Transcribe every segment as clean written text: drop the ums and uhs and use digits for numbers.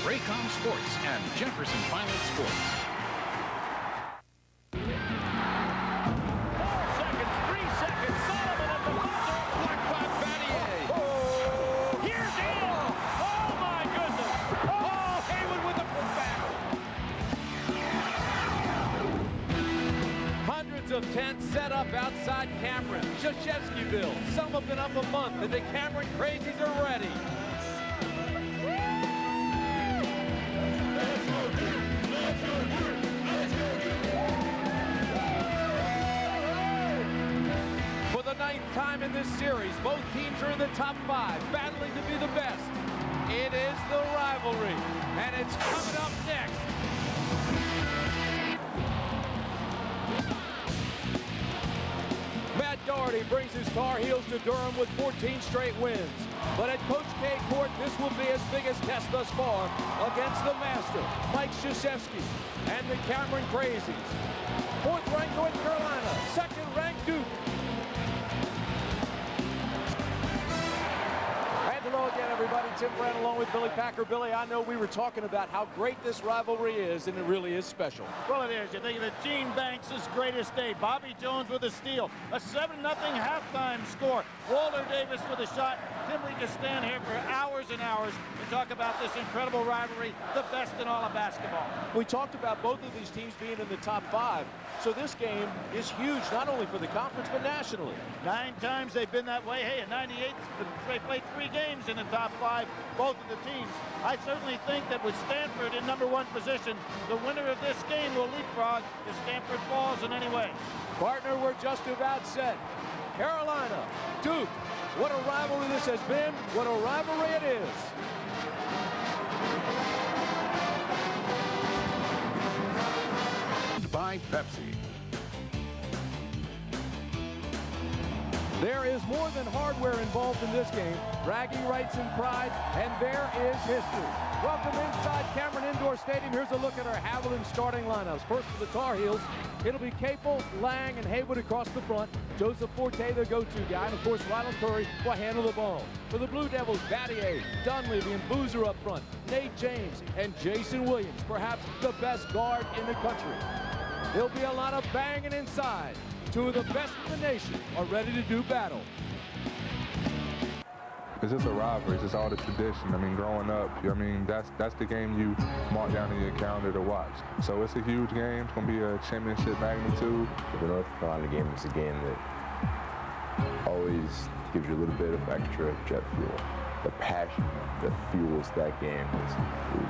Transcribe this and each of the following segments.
Raycom Sports and Jefferson Pilot Sports. 4 seconds, 3 seconds. Solomon at the buzzer. Blocked by Battier. Here's in. Oh, my goodness. Oh, Haywood with the putback. Hundreds of tents set up outside Cameron. Krzyzewskiville. Some have been up a month, and the Cameron Crazies are ready. For the 9th time in this series, both teams are in the top 5, battling to be the best. It is the rivalry, and it's coming up next. Matt Doherty brings his Tar Heels to Durham with 14 straight wins. But at Coach K Court, this will be his biggest test thus far against the master, Mike Krzyzewski, and the Cameron Crazies. 4th-ranked North Carolina, 2nd-ranked Duke. And hello again, everybody. Tim Brand along with Billy Packer. Billy, I know we were talking about how great this rivalry is, and it really is special. Well, it is. You think of the Gene Banks' greatest day. Bobby Jones with a steal. A 7-0 halftime score. Walter Davis with a shot. Tim, we can stand here for hours and hours and talk about this incredible rivalry, the best in all of basketball. We talked about both of these teams being in the top 5. So this game is huge, not only for the conference, but nationally. 9 times they've been that way. Hey, in '98, they played 3 games in the top 5, both of the teams. I certainly think that with Stanford in #1 position, the winner of this game will leapfrog if Stanford falls in any way. Partner, we're just about set. Carolina, Duke. What a rivalry this has been. What a rivalry it is. By Pepsi. There is more than hardware involved in this game. Bragging rights and pride, and there is history. Welcome inside Cameron Indoor Stadium. Here's a look at our Haviland starting lineups. First for the Tar Heels, it'll be Capel, Lang, and Haywood across the front. Joseph Forte, their go-to guy, and of course Ronald Curry will handle the ball. For the Blue Devils, Battier, Dunleavy, and Boozer up front. Nate James and Jason Williams, perhaps the best guard in the country. There'll be a lot of banging inside. 2 of the best in the nation are ready to do battle. It's just a rivalry. It's just all the tradition. I mean, growing up, I mean, that's the game you mark down in your calendar to watch. So it's a huge game. It's going to be a championship magnitude. The North Carolina game is a game that always gives you a little bit of extra jet fuel. The passion that fuels that game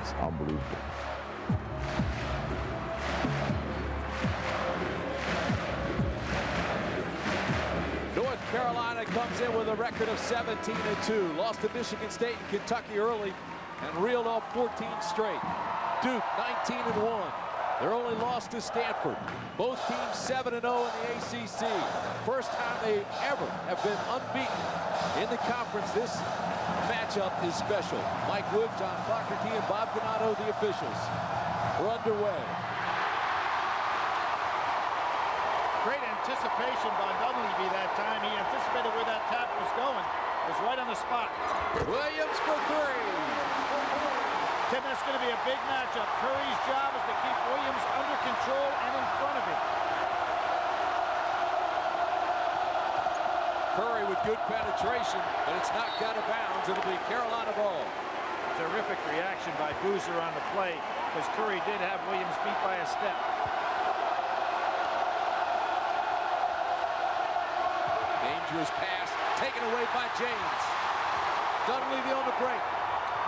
is unbelievable. North Carolina comes in with a record of 17-2. Lost to Michigan State and Kentucky early and reeled off 14 straight. Duke 19-1. Their only loss to Stanford. Both teams 7-0 in the ACC. First time they ever have been unbeaten in the conference. This matchup is special. Mike Wood, John Fogerty, and Bob Donato, the officials. We're underway. Great anticipation by Dunleavy that time. He anticipated where that tap was going. It was right on the spot. Williams for 3. Tim, that's going to be a big matchup. Curry's job is to keep Williams under control and in front of him. Curry with good penetration, but it's knocked out of bounds. It'll be Carolina ball. Terrific reaction by Boozer on the play, because Curry did have Williams beat by a step. Dangerous pass taken away by James. Dunleavy on the break.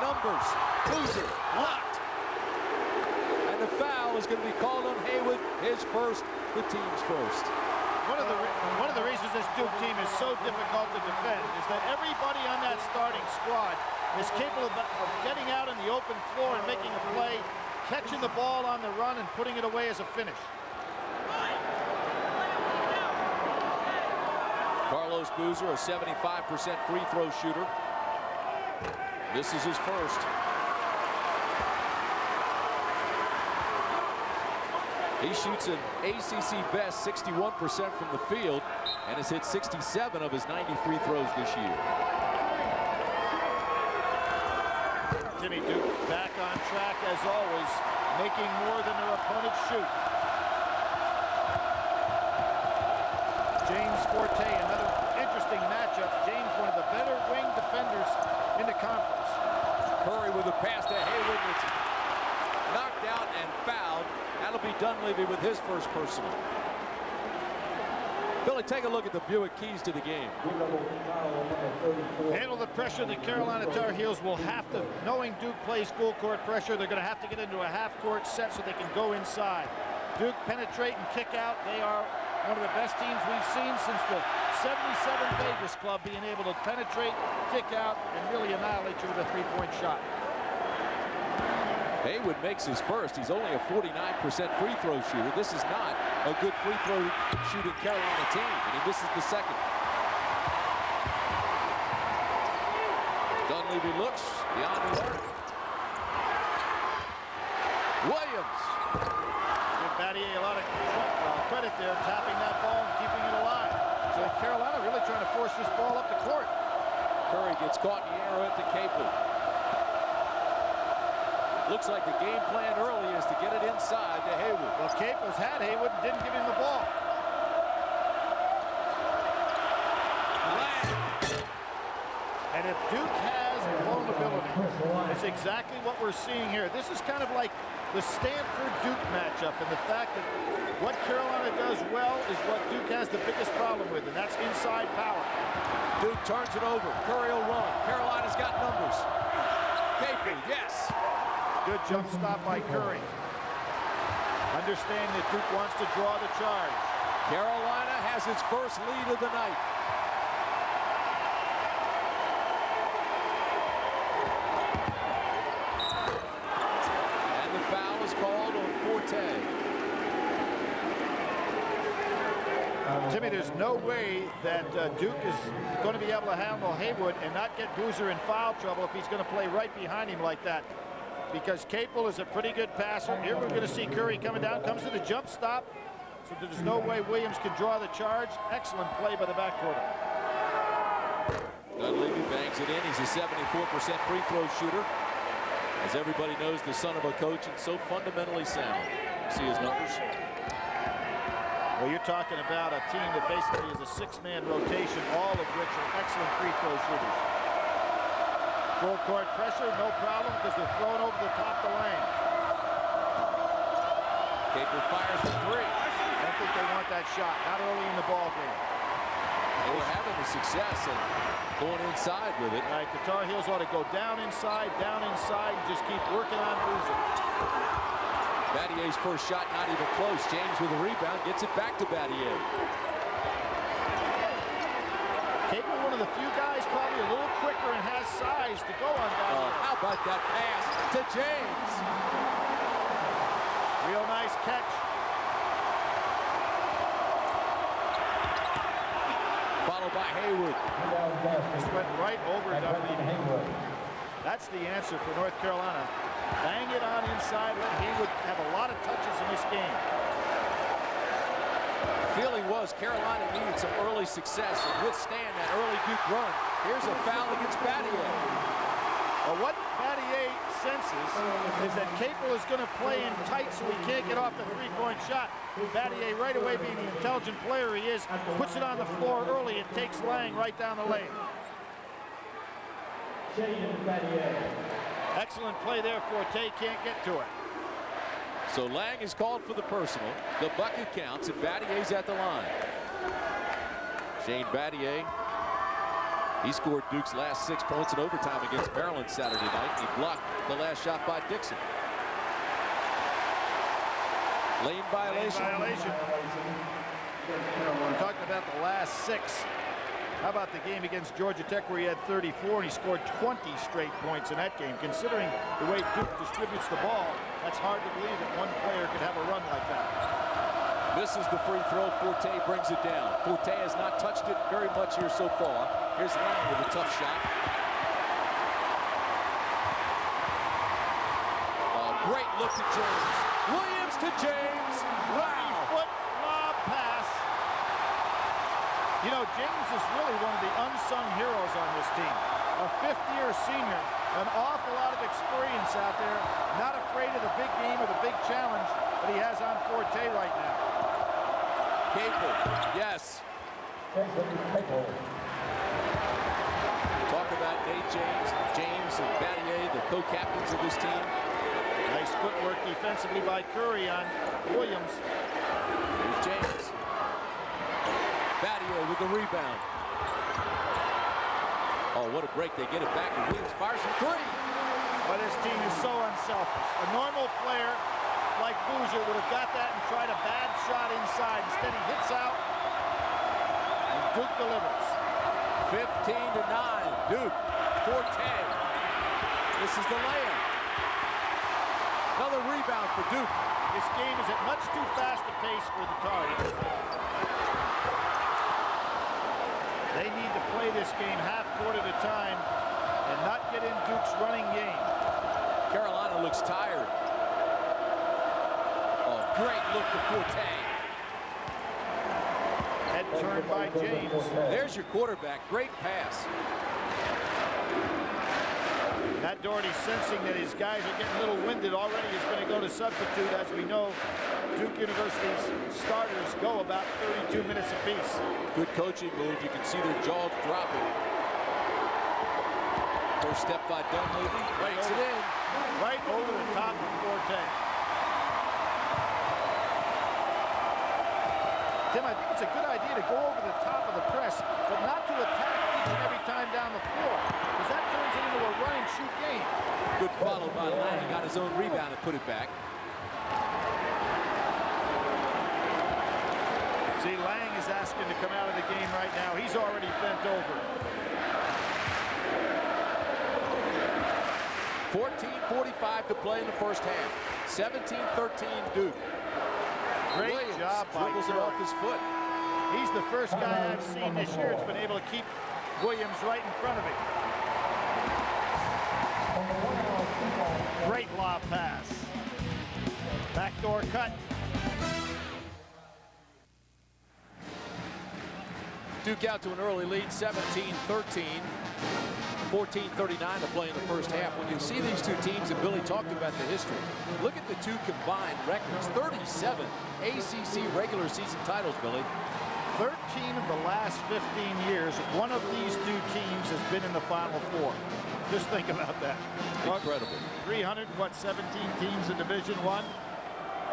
Numbers. Boozer blocked. And the foul is going to be called on Haywood. His first, the team's first. One of the reasons this Duke team is so difficult to defend is that everybody on that starting squad is capable of getting out in the open floor and making a play, catching the ball on the run and putting it away as a finish. Carlos Boozer, a 75% free throw shooter. This is his first. He shoots an ACC best 61% from the field and has hit 67 of his 90 free throws this year. Jimmy Duke back on track. as always, making more than their opponents shoot. James Forte, another interesting matchup. James, one of the better wing defenders in the conference. Curry with a pass to Haywood. It's knocked out and fouled. That'll be Dunleavy with his first personal. Billy, take a look at the Buick keys to the game. Handle the pressure. The Carolina Tar Heels will have to, knowing Duke plays full court pressure, they're going to have to get into a half-court set so they can go inside. Duke penetrate and kick out. They are one of the best teams we've seen since the '77 Vegas club, being able to penetrate, kick out, and really annihilate you with a three-point shot. Haywood makes his first. He's only a 49% free throw shooter. This is not a good free throw shooting Carolina team, and he misses the second. Dunleavy looks beyond the arc. Williams. Give Battier a lot of credit there, tapping that ball and keeping it alive. So Carolina really trying to force this ball up the court. Curry gets caught in the air at the Capel. Looks like the game plan early is to get it inside to Haywood. Well, Capel's had Haywood and didn't give him the ball. And if Duke has vulnerability, it's exactly what we're seeing here. This is kind of like the Stanford-Duke matchup, and the fact that what Carolina does well is what Duke has the biggest problem with, and that's inside power. Duke turns it over. Curry will run. Carolina's got numbers. Capel, yes. Good jump stop by Curry. Understand that Duke wants to draw the charge. Carolina has its first lead of the night. And the foul is called on Forte. Timmy, there's no way that Duke is going to be able to handle Haywood and not get Boozer in foul trouble if he's going to play right behind him like that. Because Capel is a pretty good passer. Here we're going to see Curry coming down, comes to the jump stop. So there's no way Williams can draw the charge. Excellent play by the backcourt. Dunleavy bangs it in. He's a 74% free throw shooter. As everybody knows, the son of a coach and so fundamentally sound. See his numbers? Well, you're talking about a team that basically is a six-man rotation, all of which are excellent free throw shooters. Full court pressure, no problem, because they're thrown over the top of the lane. Capel fires for three. I don't think they want that shot, not early in the ball game. They were having the success and going inside with it. All right, the Tar Heels ought to go down inside, and just keep working on Boozer. Battier's first shot not even close. James with a rebound, gets it back to Battier. Capel, one of the few guys probably a little quicker and has size to go on Battier. How about that pass to James? Real nice catch. Followed by Haywood. Just went right over Dunleavy. That's the answer for North Carolina. Bang it on inside. Let Haywood have a lot of touches in this game. Feeling was Carolina needed some early success to withstand that early Duke run. Here's a foul against Battier. Well, what Battier senses is that Capel is going to play in tight so he can't get off the three-point shot. Battier, right away, being the intelligent player he is, puts it on the floor early and takes Lang right down the lane. Excellent play there. Forte can't get to it. So Lang is called for the personal. The bucket counts, and Battier's at the line. Shane Battier, he scored Duke's last 6 points in overtime against Maryland Saturday night. He blocked the last shot by Dixon. Lane violation. We're talking about the last 6. How about the game against Georgia Tech where he had 34 and he scored 20 straight points in that game? Considering the way Duke distributes the ball, that's hard to believe that one player could have a run like that. Misses the free throw. Forte brings it down. Forte has not touched it very much here so far. Here's Lang with a tough shot. Great look to James. Williams to James. Wow. Foot lob pass. You know, James is really one of the unsung heroes on this team. A fifth-year senior, an awful lot of experience out there, not afraid to the big game or the big challenge that he has on Forte right now. Capel, yes. Talk about Nate James and Battier, the co-captains of this team. Nice footwork defensively by Curry on Williams. Here's James. Battier with the rebound. Oh, what a break. They get it back, and Williams fires from three. Well, this team is so unselfish. A normal player like Boozer would have got that and tried a bad shot inside. Instead, he hits out, and Duke delivers. 15-9. Duke. Forte. This is the layup. Another rebound for Duke. This game is at much too fast a pace for the Tar Heels. They need to play this game half court at a time and not get in Duke's running game. Carolina looks tired. Oh, great look to Forte. Head turned by James. There's your quarterback. Great pass. Matt Doherty, sensing that his guys are getting a little winded already, is going to go to substitute. As we know, Duke University's starters go about 32 minutes apiece. Good coaching move. You can see their jaws dropping. First step by Dunleavy. Breaks it in. Right over the top of Forte. Tim, I think it's a good idea to go over the top of the press, but not to attack each and every time down the floor, because that turns it into a run and shoot game. Good follow by Lang. Got his own rebound and put it back. See, Lang is asking to come out of the game right now. He's already bent over. 14:45 to play in the first half. 17-13 Duke. Great Williams job by dribbles it off his foot. He's the first guy I've seen this year that's been able to keep Williams right in front of him. Great lob pass. Backdoor cut. Duke out to an early lead, 17-13. 14:39 to play in the first half. When you see these two teams, and Billy talked about the history, look at the two combined records. 37 ACC regular season titles, Billy. 13 of the last 15 years, one of these two teams has been in the Final Four. Just think about that. Incredible. 317 teams in Division I.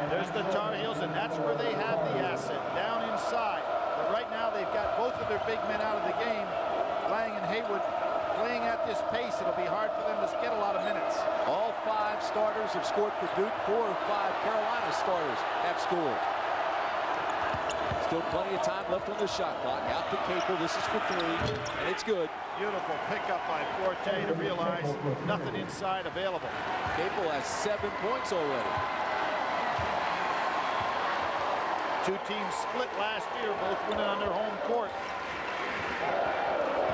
There's the Tar Heels, and that's where they have the asset, down inside. But right now, they've got both of their big men out of the game. Lang and Haywood playing at this pace, it'll be hard for them to get a lot of minutes. All 5 starters have scored for Duke. 4 of 5 Carolina starters have scored. Still plenty of time left on the shot clock. Out to Capel. This is for 3, and it's good. Beautiful pickup by Forte to realize nothing inside available. Capel has 7 points already. Two teams split last year, both winning on their home court.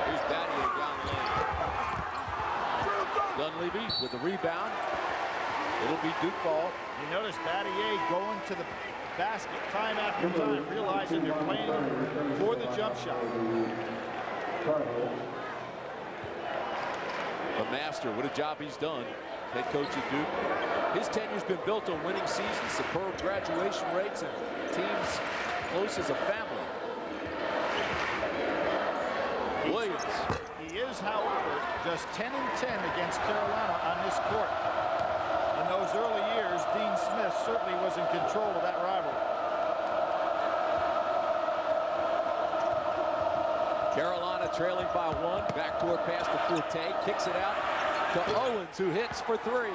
Here's Battier down the lane. Dunleavy with the rebound. It'll be Duke ball. You notice Battier going to the basket time after time, realizing they're playing for the jump shot. But Master, what a job he's done. Head coach at Duke. His tenure's been built on winning seasons, superb graduation rates, and teams close as a family. Williams. He is, however, just 10-10 against Carolina on this court. In those early years, Dean Smith certainly was in control of that rivalry. Carolina trailing by 1. Backdoor pass to Forte. Kicks it out to Owens, who hits for 3.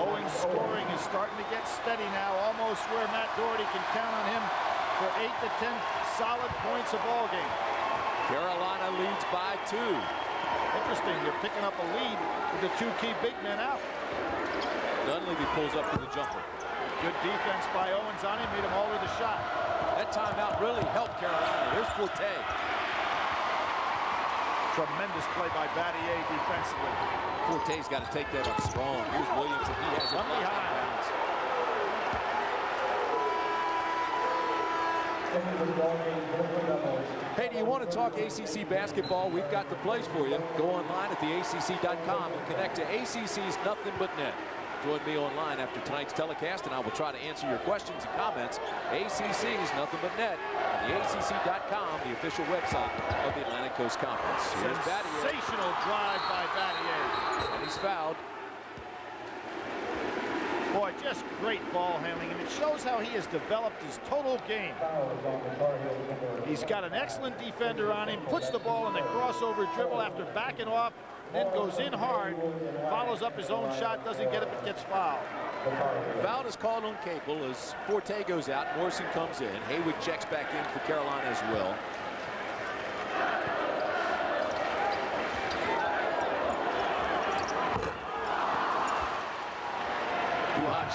Owens' scoring is starting to get steady now, almost where Matt Doherty can count on him for 8 to 10 solid points a ball game. Carolina leads by 2. Interesting, they're picking up a lead with the 2 key big men out. Dunleavy pulls up for the jumper. Good defense by Owens on him, made him alter the shot. That timeout really helped Carolina. Here's Forte. Tremendous play by Battier defensively. Forte's got to take that up strong. Here's Williams, and he has it From behind. Hey, do you want to talk ACC basketball? We've got the place for you. Go online at theacc.com and connect to ACC's Nothing But Net. Join me online after tonight's telecast, and I will try to answer your questions and comments. ACC's Nothing But Net on theacc.com, the official website of the Atlantic Coast Conference. Here's Battier. Sensational drive by Battier. And he's fouled. Boy, just great ball handling, and it shows how he has developed his total game. He's got an excellent defender on him, puts the ball in the crossover dribble after backing off, then goes in hard, follows up his own shot, doesn't get it, but gets fouled. Foul is called on Capel as Forte goes out, Morrison comes in. Haywood checks back in for Carolina as well.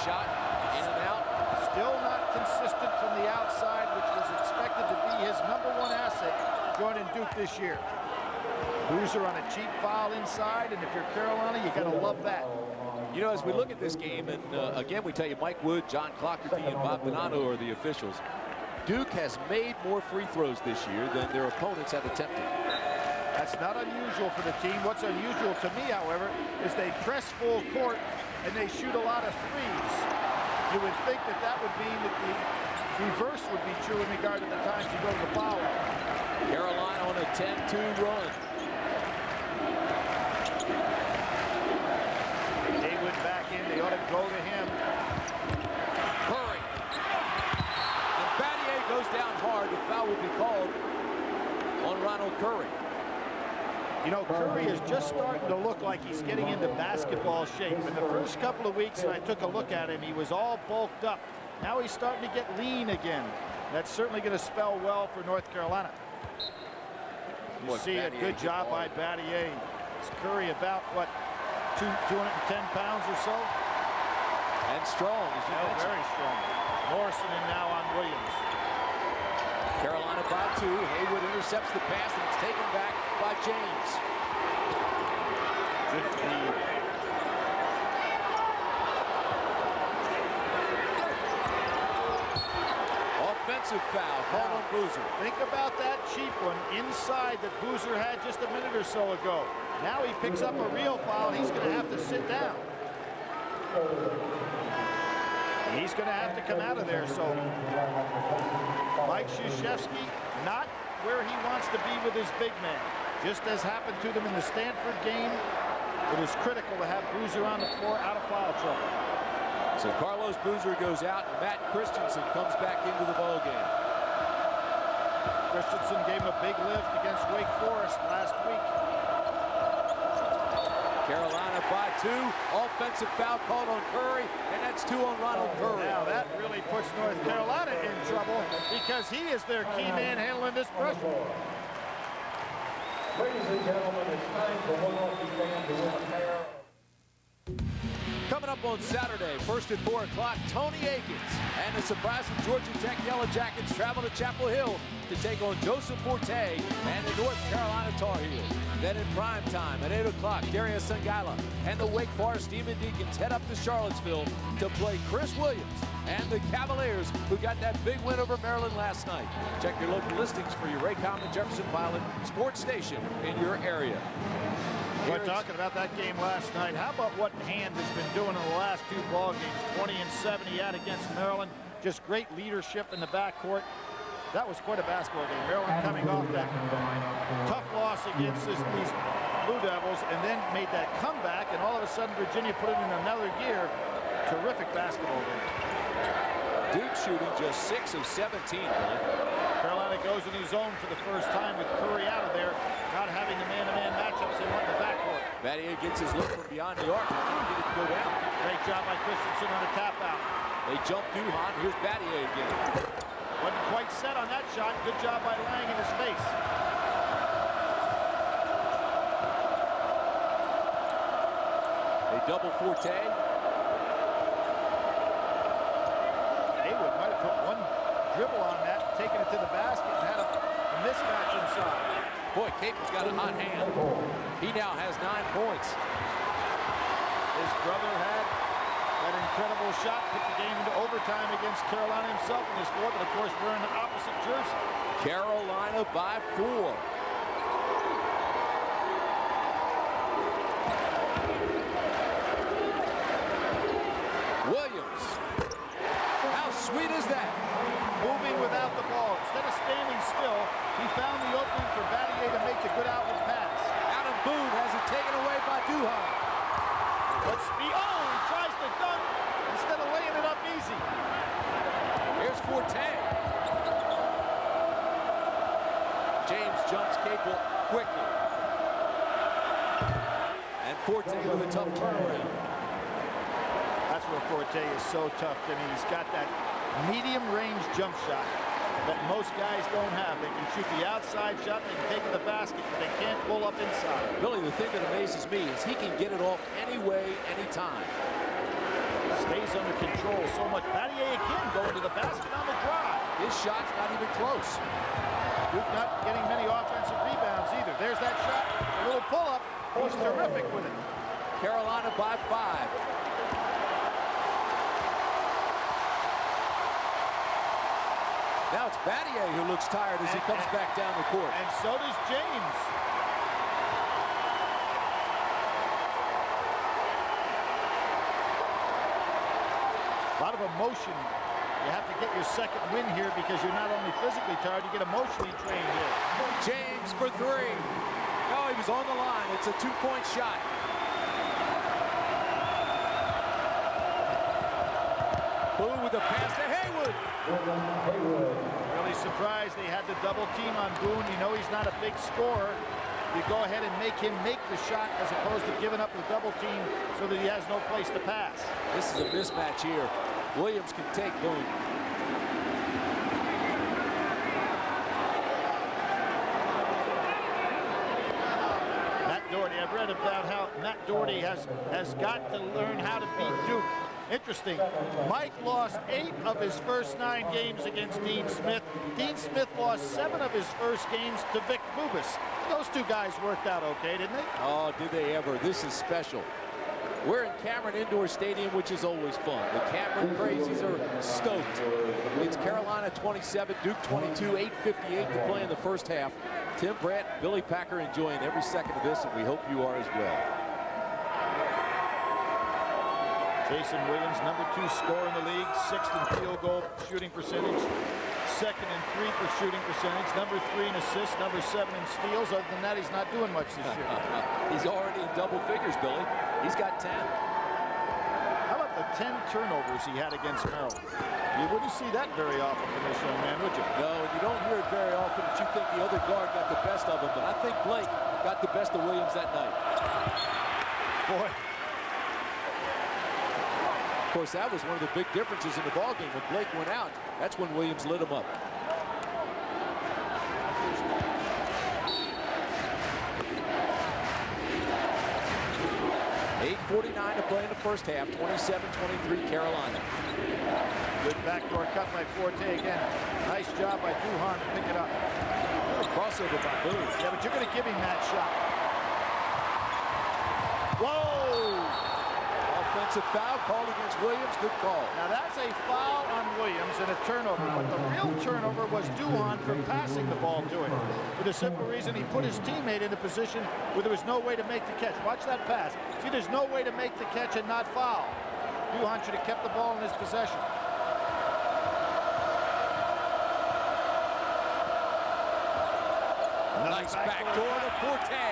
Shot, in and out. Still not consistent from the outside, which was expected to be his #1 asset joining Duke this year. Boozer on a cheap foul inside, and if you're Carolina, you gotta love that. You know, as we look at this game, and again, we tell you Mike Wood, John Clougherty, and Bob Donato are the officials. Duke has made more free throws this year than their opponents have attempted. That's not unusual for the team. What's unusual to me, however, is they press full court and they shoot a lot of threes. You would think that that would mean that the reverse would be true in regard to the times you go to the foul. Carolina on a 10-2 run. Haywood back in. They ought to go to him. Curry. And Battier goes down hard. The foul will be called on Ronald Curry. You know, Curry is just starting to look like he's getting into basketball shape. In the first couple of weeks, when I took a look at him, he was all bulked up. Now he's starting to get lean again. That's certainly going to spell well for North Carolina. You see a good job by Battier. It's Curry about, what, 210 pounds or so? And strong, as you mentioned. Very strong. Morrison in now on Williams. Carolina by 2. Haywood intercepts the pass, and it's taken back by James. Good feed. Offensive foul called on Boozer. Think about that cheap one inside that Boozer had just a minute or so ago. Now he picks up a real foul. He's going to have to sit down. He's going to have to come out of there. So Mike Krzyzewski not where he wants to be with his big man. Just as happened to them in the Stanford game, it is critical to have Boozer on the floor out of foul trouble. So Carlos Boozer goes out, and Matt Christensen comes back into the ballgame. Christensen gave him a big lift against Wake Forest last week. Carolina by 2. Offensive foul called on Curry, and that's 2 on Ronald Curry. Now that really puts North Carolina in trouble because he is their key man handling this pressure. Ladies and gentlemen, it's time for one of the fans to win a pair. Coming up on Saturday, first at 4 o'clock, Tony Akins and the surprising Georgia Tech Yellow Jackets travel to Chapel Hill to take on Joseph Forte and the North Carolina Tar Heels. Then in prime time at 8 o'clock, Darius Sangala and the Wake Forest Demon Deacons head up to Charlottesville to play Chris Williams and the Cavaliers, who got that big win over Maryland last night. Check your local listings for your Raycom and Jefferson Pilot sports station in your area. We're talking about that game last night. How about what Hand has been doing in the last 2 ball games? 20 and 7 he had against Maryland. Just great leadership in the backcourt. That was quite a basketball game. Maryland coming off that tough loss against these Blue Devils and then made that comeback, and all of a sudden Virginia put it in another gear. Terrific basketball game. Duke shooting just 6 of 17. Carolina goes in the zone for the first time with Curry out of there, not having the man-to-man matchups they want in the backcourt. Battier gets his look from beyond the arc. He can't get it to go down. Great job by Christensen on a tap out. They jump Duhan. Here's Battier again. Wasn't quite set on that shot. Good job by Lang in his face. They double Forte. Haywood might have put one dribble on that, taken it to the basket, and had a mismatch inside. Boy, Capel's got a hot hand. He now has 9 points. His brother had that incredible shot, put the game into overtime against Carolina himself in this floor, but of course we're in the opposite jersey. Carolina by 4. Williams. How sweet is that? Moving without the ball. Instead of standing still, he found the opening for Battier to make the good outward pass. Adam Boone has it taken away by Duhan. Let's speed. Oh, he tries to dunk instead of laying it up easy. Here's Forte. James jumps Capel quickly. And Forte with a tough turnaround. That's where Forte is so tough to me. He's got that medium range jump shot that most guys don't have. They can shoot the outside shot, they can take it to the basket, but they can't pull up inside. Billy, the thing that amazes me is he can get it off any way, anytime. Stays under control so much. Battier again going to the basket on the drive. His shot's not even close. Duke not getting many offensive rebounds either. There's that shot, a little pull-up. He's terrific with it. Carolina by 5. Now it's Battier who looks tired as he comes back down the court. And so does James. A lot of emotion. You have to get your second win here because you're not only physically tired, you get emotionally drained here. James for 3. Oh, he was on the line. It's a 2-point shot. Boone with the pass to Haywood. Really surprised they had the double team on Boone. You know he's not a big scorer. You go ahead and make him make the shot as opposed to giving up the double team so that he has no place to pass. This is a mismatch here. Williams can take Boone. Matt Doherty, I've read about how Matt Doherty has got to learn how to beat Duke. Interesting. Mike lost 8 of his first 9 games against Dean Smith. Dean Smith lost 7 of his first games to Vic Bubas. Those two guys worked out okay, didn't they? Oh, did they ever. This is special. We're in Cameron Indoor Stadium, which is always fun. The Cameron Crazies are stoked. It's Carolina 27, Duke 22, 8:58 to play in the first half. Tim Brandt, Billy Packer enjoying every second of this, and we hope you are as well. Jason Williams, number 2 scorer in the league, 6th in field goal shooting percentage, 2nd in 3 for shooting percentage, number 3 in assists, number 7 in steals. Other than that, he's not doing much this year. He's already in double figures, Billy. He's got 10. How about the 10 turnovers he had against Maryland? You wouldn't see that very often from this young man, would you? No, and you don't hear it very often that you think the other guard got the best of him, but I think Blake got the best of Williams that night. Boy. Of course, that was one of the big differences in the ballgame. When Blake went out, that's when Williams lit him up. .8:49 to play in the first half. 27-23 Carolina. Good backdoor cut by Forte again. Nice job by Duhan to pick it up. Crossover by Boone. Yeah, but you're going to give him that shot. Whoa! Offensive foul called against Williams. Good call. Now that's a foul on Williams and a turnover, but the real turnover was Duhan for passing the ball to him. For the simple reason he put his teammate in a position where there was no way to make the catch. Watch that pass. See, there's no way to make the catch and not foul. Duhan should have kept the ball in his possession. Nice backdoor to Forte.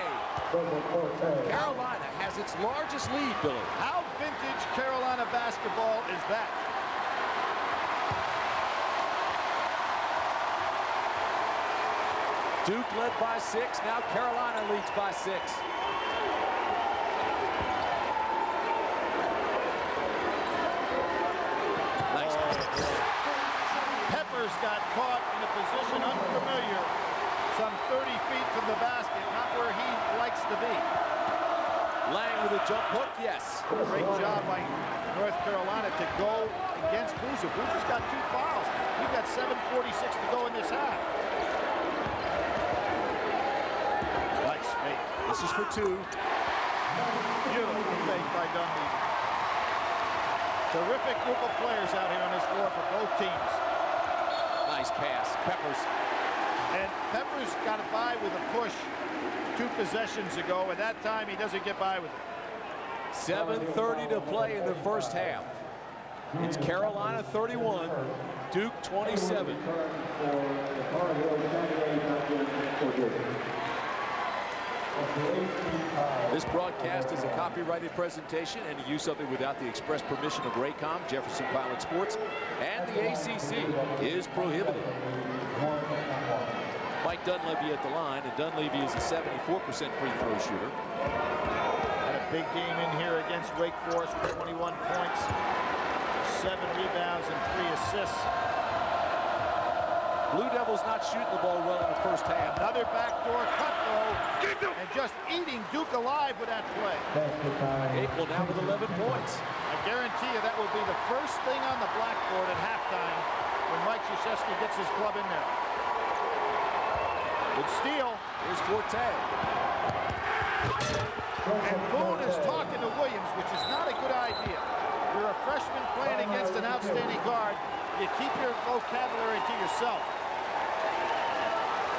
Carolina has its largest lead, Billy. How vintage Carolina basketball is that? Duke led by 6. Now Carolina leads by 6. Nice. Peppers got caught in a position unfamiliar. Some 30 feet from the basket, not where he likes to be. Lang with a jump hook, yes. Great job by North Carolina to go against Boozer. Boozer's got 2 fouls. We've got 7:46 to go in this half. Nice fake. This is for 2. Beautiful fake by Dunleavy. Terrific group of players out here on this floor for both teams. Nice pass. Peppers. And Peppers got by with a push 2 possessions ago, and that time he doesn't get by with it. 7:30 to play in the first half. It's Carolina 31, Duke 27. This broadcast is a copyrighted presentation, and the use of it without the express permission of Raycom, Jefferson Pilot Sports, and the ACC is prohibited. Mike Dunleavy at the line, and Dunleavy is a 74% free throw shooter. Had a big game in here against Wake Forest with 21 points, 7 rebounds, and 3 assists. Blue Devils not shooting the ball well in the first half. Another backdoor cut, though, and just eating Duke alive with that play. Capel now with 11 points. I guarantee you that will be the first thing on the blackboard at halftime when Mike Krzyzewski gets his club in there. Good steal. Here's Forte. And Boone is talking to Williams, which is not a good idea. You're a freshman playing against an outstanding guard. You keep your vocabulary to yourself.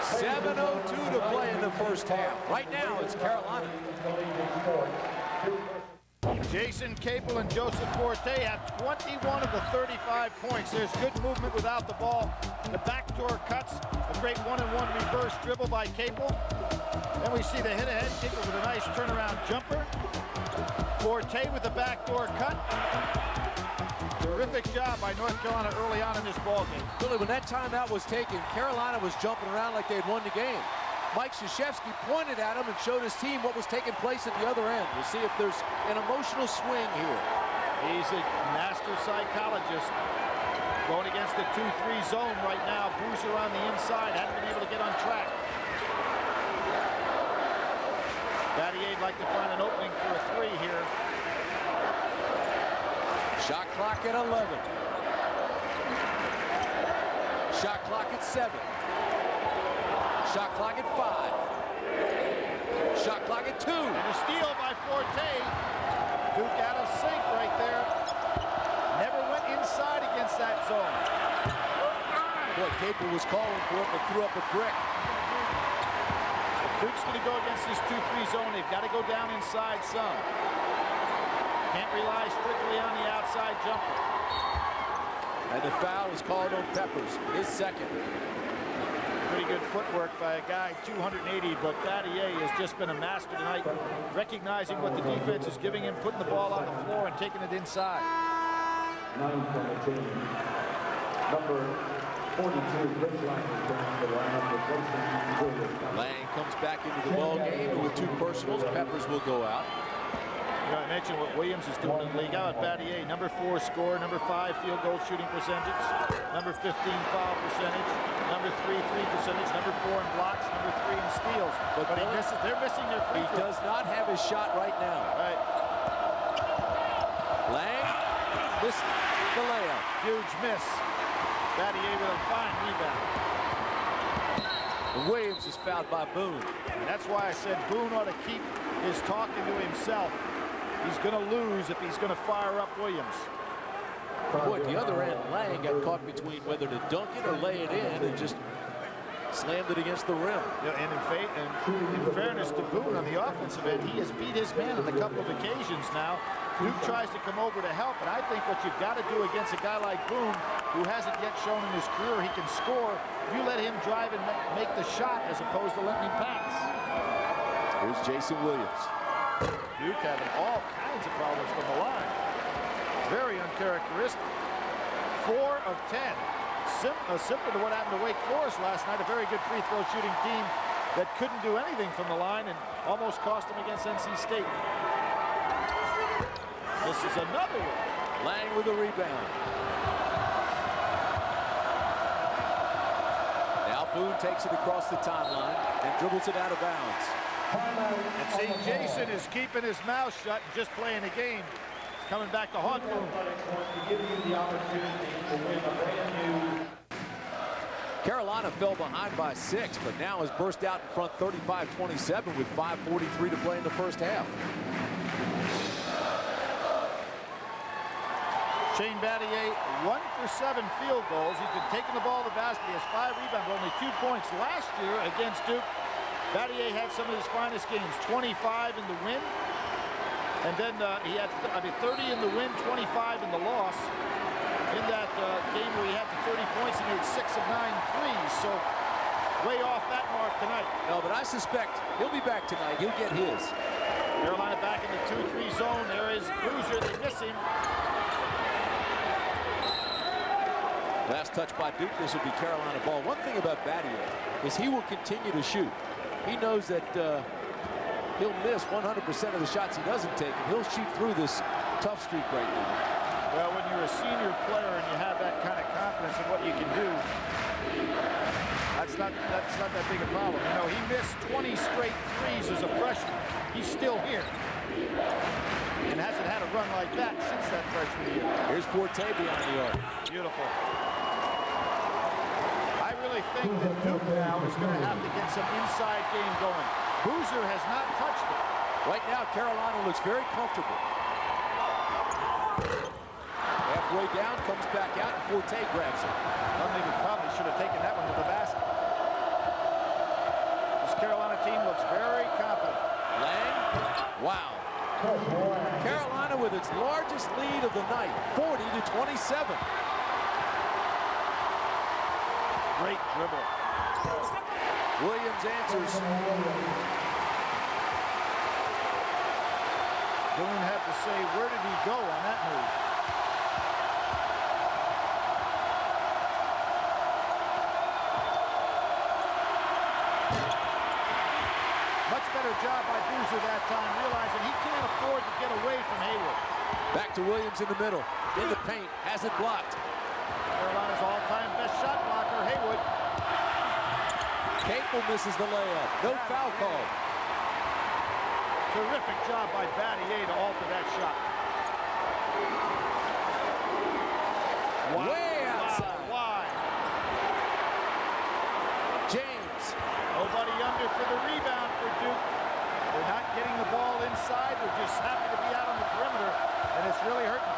7:02 to play in the first half. Right now, it's Carolina. Jason Capel and Joseph Forte have 21 of the 35 points. There's good movement without the ball. The backdoor cuts, a great one-and-one reverse dribble by Capel. Then we see the hit-ahead, Capel with a nice turnaround jumper. Forte with the backdoor cut. Terrific job by North Carolina early on in this ballgame. Really, when that timeout was taken, Carolina was jumping around like they'd won the game. Mike Krzyzewski pointed at him and showed his team what was taking place at the other end. We'll see if there's an emotional swing here. He's a master psychologist. Going against the 2-3 zone right now. Boozer on the inside, hadn't been able to get on track. Battier like to find an opening for a 3 here. Shot clock at 11. Shot clock at 7. Shot clock at 5. Shot clock at 2. And a steal by Forte. Duke out of sync right there. Never went inside against that zone. Boy, Capel was calling for it, but threw up a brick. If Duke's going to go against this 2-3 zone, they've got to go down inside some. Can't rely strictly on the outside jumper. And the foul is called on Peppers, his second. Pretty good footwork by a guy 280, but Battier has just been a master tonight, recognizing what the defense is giving him, putting the ball on the floor and taking it inside. 9 from the team. Number 42, Rich Lang, the lineup replacing Williams. Lang comes back into the ball game, and with 2 personals, Peppers will go out. You know, I mentioned what Williams is doing in the league. How about Battier? Number 4 scorer, number 5 field goal shooting percentage, number 15 foul percentage, number 3 percentage, number 4 in blocks, number 3 in steals. But they're missing their free throw. He does not have his shot right now. Right. Lang missed the layup. Huge miss. Battier with a fine rebound. And Williams is fouled by Boone. And that's why I said Boone ought to keep his talking to himself. He's going to lose if he's going to fire up Williams. Boy, at the other end, Lang got caught between whether to dunk it or lay it in and just slammed it against the rim. Yeah, and in fairness to Boone on the offensive end, he has beat his man on a couple of occasions now. Duke tries to come over to help, and I think what you've got to do against a guy like Boone, who hasn't yet shown in his career he can score, you let him drive and make the shot as opposed to letting him pass. Here's Jason Williams. Duke having all kinds of problems from the line. Very uncharacteristic. 4 of 10. Similar to what happened to Wake Forest last night. A very good free throw shooting team that couldn't do anything from the line and almost cost them against NC State. This is another one. Lang with a rebound. Now Boone takes it across the timeline and dribbles it out of bounds. And see, Jason is keeping his mouth shut and just playing the game. He's coming back to haunt Boone. Carolina fell behind by 6, but now has burst out in front 35-27 with 5:43 to play in the first half. Shane Battier, 1 for 7 field goals. He's been taking the ball to the basket. He has 5 rebounds, only 2 points. Last year against Duke, Battier had some of his finest games, 25 in the win. And then he had 30 in the win, 25 in the loss. In that game where he had the 30 points, he made 6 of 9 threes. So way off that mark tonight. No, but I suspect he'll be back tonight. He'll get his. Carolina back in the 2-3 zone. There is Boozer. They miss him. Last touch by Duke. This will be Carolina ball. One thing about Battier is he will continue to shoot. He knows that he'll miss 100% of the shots he doesn't take, and he'll shoot through this tough streak right now. Well, when you're a senior player and you have that kind of confidence in what you can do, that's not that big a problem. You know, he missed 20 straight threes as a freshman. He's still here and hasn't had a run like that since that freshman year. Here's Forte behind the arc. Beautiful. I really think that Duke now is going to have to get some inside game going. Boozer has not touched it. Right now, Carolina looks very comfortable. Halfway down, comes back out, and Forte grabs it. Probably should have taken that one to the basket. This Carolina team looks very confident. Lang, wow. Carolina with its largest lead of the night, 40-27. Great dribble. Williams answers. Boone had to say, where did he go on that move? Much better job by Boozer that time, realizing he can't afford to get away from Haywood. Back to Williams in the middle. In the paint, has it blocked. Carolina's all-time best shot blocker, Haywood. Capel misses the layup. No foul call. Terrific job by Battier to alter that shot. Wow. Way outside. Wide. James. Nobody under for the rebound for Duke. They're not getting the ball inside. They're just happy to be out on the perimeter, and it's really hurting.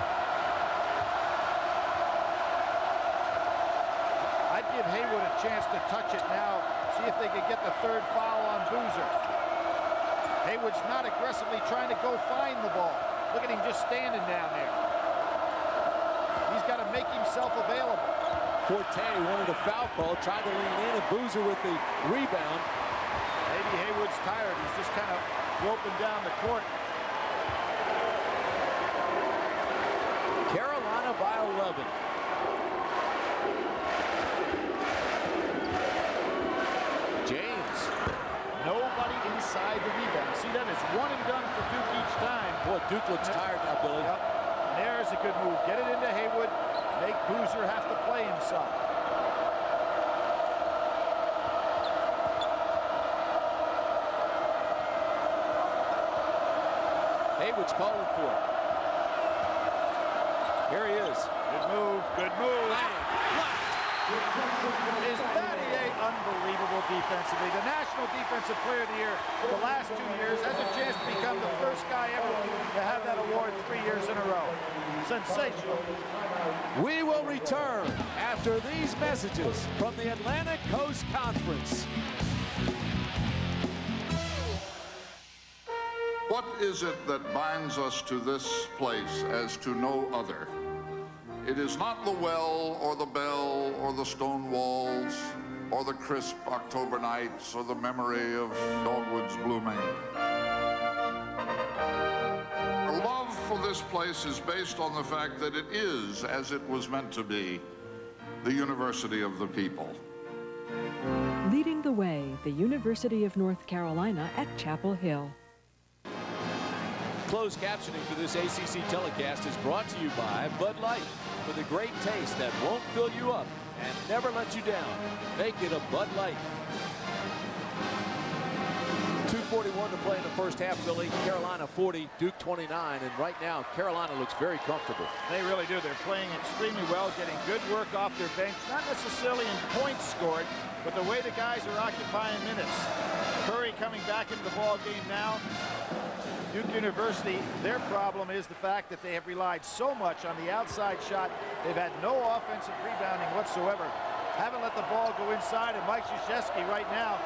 I'd give Haywood a chance to touch it now, see if they could get the 3rd foul on Boozer. Haywood's not aggressively trying to go find the ball. Look at him just standing down there. He's got to make himself available. Forte wanted a foul call, tried to lean in, and Boozer with the rebound. Maybe Haywood's tired. He's just kind of roping down the court. Carolina by 11. James. Nobody inside the rebound. See, that is 1 and done for Duke each time. Boy, Duke looks tired now, Billy. Yep. And there's a good move. Get it into Haywood. Make Boozer have to play himself. Haywood's calling for it. Here he is. Good move. Good move. Is Battier unbelievable defensively? The National Defensive Player of the Year the last 2 years, has a chance to become the first guy ever to have that award 3 years in a row. Sensational. We will return after these messages from the Atlantic Coast Conference. What is it that binds us to this place as to no other? It is not the well or the bell or the stone walls or the crisp October nights or the memory of dogwoods blooming. Our love for this place is based on the fact that it is, as it was meant to be, the University of the people. Leading the way, the University of North Carolina at Chapel Hill. Closed captioning for this ACC telecast is brought to you by Bud Light. For the great taste that won't fill you up and never let you down, make it a Bud Light. 2 2:41 to play in the first half, Billy. Carolina 40, Duke 29, and right now Carolina looks very comfortable. They really do. They're playing extremely well, getting good work off their bench, not necessarily in points scored, but the way the guys are occupying minutes. Curry coming back into the ball game now. Duke University, their problem is the fact that they have relied so much on the outside shot. They've had no offensive rebounding whatsoever. Haven't let the ball go inside, and Mike Krzyzewski right now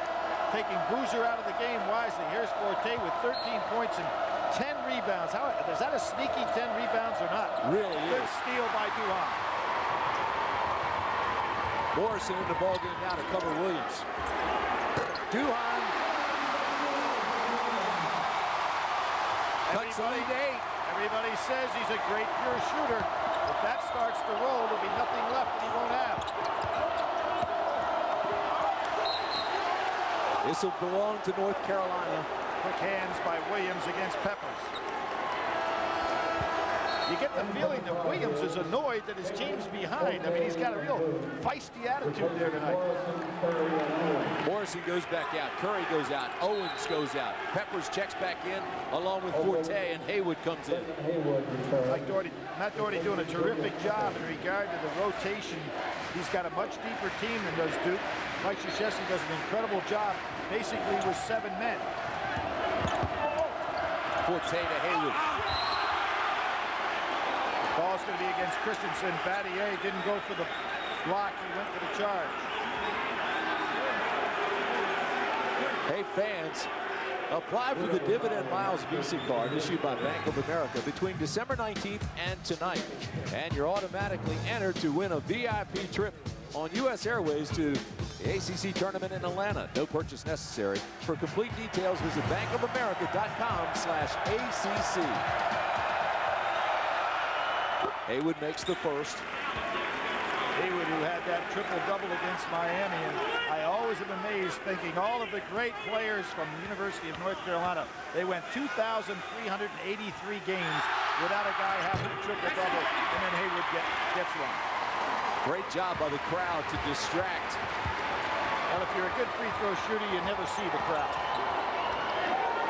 taking Boozer out of the game wisely. Here's Forte with 13 points and 10 rebounds. Is that a sneaky 10 rebounds or not? Really Good is. steal by Duhan. Morrison in the ball game now to cover Williams. Duhan cuts the lead to 8. Everybody says he's a great pure shooter. If that starts to roll, there'll be nothing left that he won't have. This will belong to North Carolina. Quick hands by Williams against Peppers. You get the feeling that Williams is annoyed that his team's behind. I mean, he's got a real feisty attitude there tonight. Morrison goes back out. Curry goes out. Owens goes out. Peppers checks back in along with Forte, and Haywood comes in. Matt Doherty doing a terrific job in regard to the rotation. He's got a much deeper team than does Duke. Mike Krzyzewski does an incredible job, basically with 7 men. Forte to Haywood. Ball's going to be against Christensen. Battier didn't go for the block. He went for the charge. Hey, fans, apply for the Dividend Miles Visa card issued by Bank of America between December 19th and tonight. And you're automatically entered to win a VIP trip on U.S. Airways to the ACC tournament in Atlanta. No purchase necessary. For complete details, visit bankofamerica.com/ACC. Haywood makes the first. Haywood, who had that triple-double against Miami, and I always am amazed thinking all of the great players from the University of North Carolina, they went 2,383 games without a guy having a triple-double, and then Haywood gets one. Great job by the crowd to distract. Well, if you're a good free throw shooter, you never see the crowd.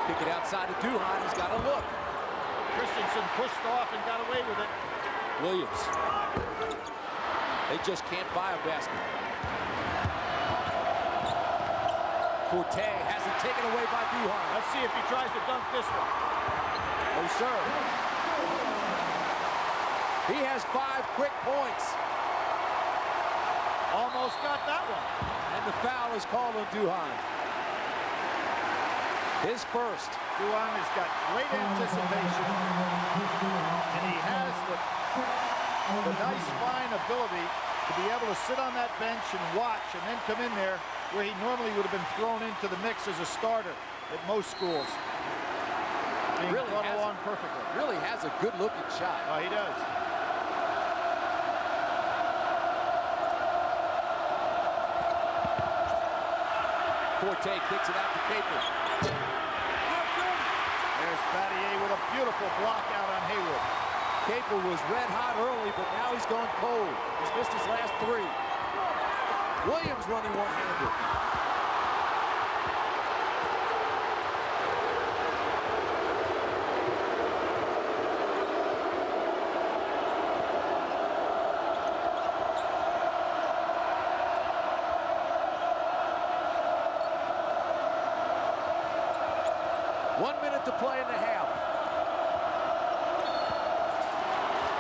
Kick it outside to Duhan. He's got a look. Christensen pushed off and got away with it. Williams. They just can't buy a basket. Forte has it taken away by Duhan. Let's see if he tries to dunk this one. Oh, sir. He has 5 quick points. Almost got that one. And the foul is called on Duhan. His first. Duhan has got great anticipation, and he has the nice fine ability to be able to sit on that bench and watch and then come in there where he normally would have been thrown into the mix as a starter at most schools. Being Really brought along perfectly. Really has a good-looking shot. Oh, he does. Forte kicks it out to Capel. There's Battier with a beautiful block out on Haywood. Capel was red hot early, but now he's gone cold. He's missed his last 3. Williams running one-handed. One minute to play in the half.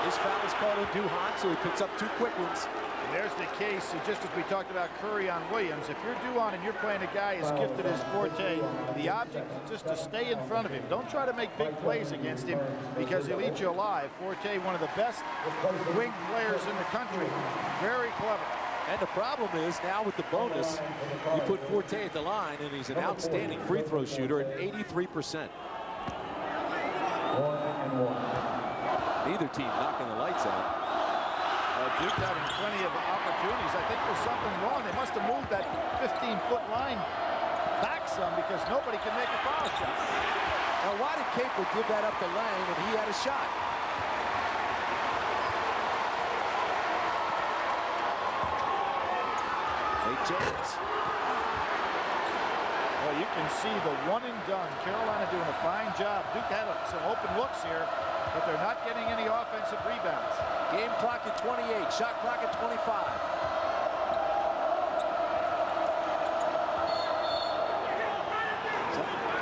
His foul is called on Duhan, so he picks up 2 quick ones. And there's the case, just as we talked about Curry on Williams. If you're Duhan and you're playing a guy as gifted as Forte, the object is just to stay in front of him. Don't try to make big plays against him because he'll eat you alive. Forte, one of the best wing players in the country. Very clever. And the problem is now with the bonus, you put Forte at the line, and he's an outstanding free throw shooter at 83%. Neither team knocking the lights out. Duke having plenty of opportunities. I think there's something wrong. They must have moved that 15-foot line back some because nobody can make a foul shot. Now, why did Capel give that up to Lang when he had a shot? Hey, James. Well, you can see the one and done. Carolina doing a fine job. Duke had some open looks here, but they're not getting any offensive rebounds. Game clock at 28, shot clock at 25.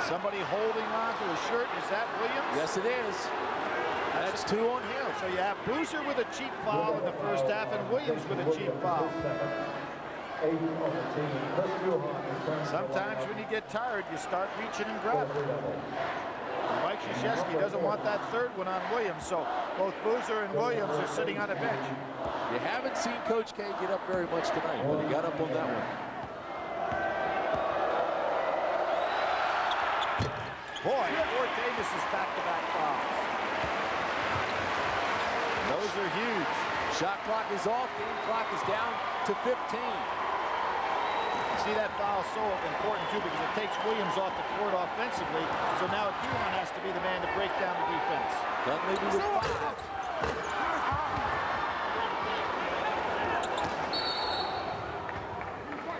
Somebody holding on to his shirt. Is that Williams? Yes, it is. That's 2 on him. So you have Boozer with a cheap foul in the first half and Williams with a cheap foul. Sometimes when you get tired, you start reaching and grabbing. Mike Krzyzewski doesn't want that third one on Williams, so both Boozer and Williams are sitting on a bench. You haven't seen Coach K get up very much tonight, but he got up on that one. Boy, Forte misses back-to-back fouls. Those are huge. Shot clock is off, game clock is down to 15. See, that foul is so important, too, because it takes Williams off the court offensively. So now Duhon has to be the man to break down the defense. Dudley with 5.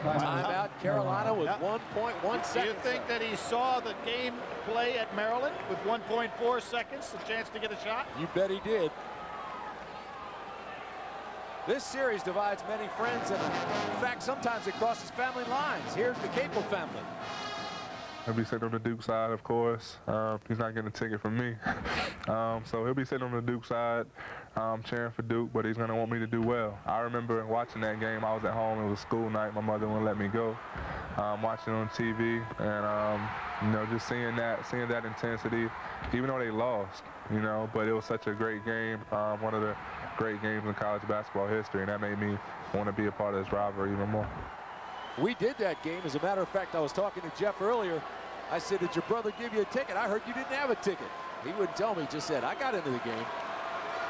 Timeout, Carolina with 1.1 seconds. Do you think that he saw the game play at Maryland with 1.4 seconds, a chance to get a shot? You bet he did. This series divides many friends, and in fact, sometimes it crosses family lines. Here's the Capel family. He'll be sitting on the Duke side, of course. He's not getting a ticket from me. So he'll be sitting on the Duke side, cheering for Duke, but he's going to want me to do well. I remember watching that game. I was at home. It was a school night. My mother wouldn't let me go. Watching it on TV, and you know, just seeing that intensity, even though they lost, you know, but it was such a great game, one of the great games in college basketball history, and that made me want to be a part of this rivalry even more. We did that game. As a matter of fact, I was talking to Jeff earlier. I said, did your brother give you a ticket? I heard you didn't have a ticket. He wouldn't tell me, he just said, I got into the game.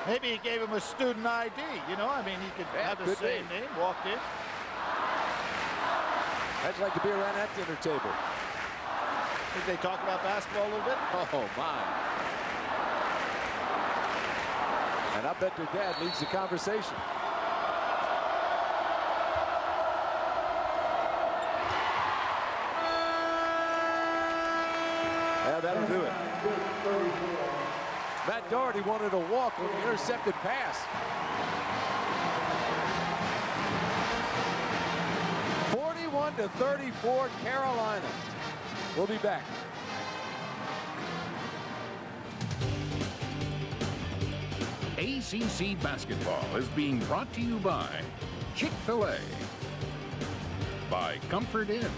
Maybe he gave him a student ID, you know? I mean, he could have the same name, walked in. I'd like to be around that dinner table. Think they talk about basketball a little bit? Oh, my. And I bet their dad leads the conversation. Yeah, that'll do it. Matt Doherty wanted a walk on the intercepted pass. 41-34 Carolina. We'll be back. ACC basketball is being brought to you by Chick-fil-A, by Comfort Inn,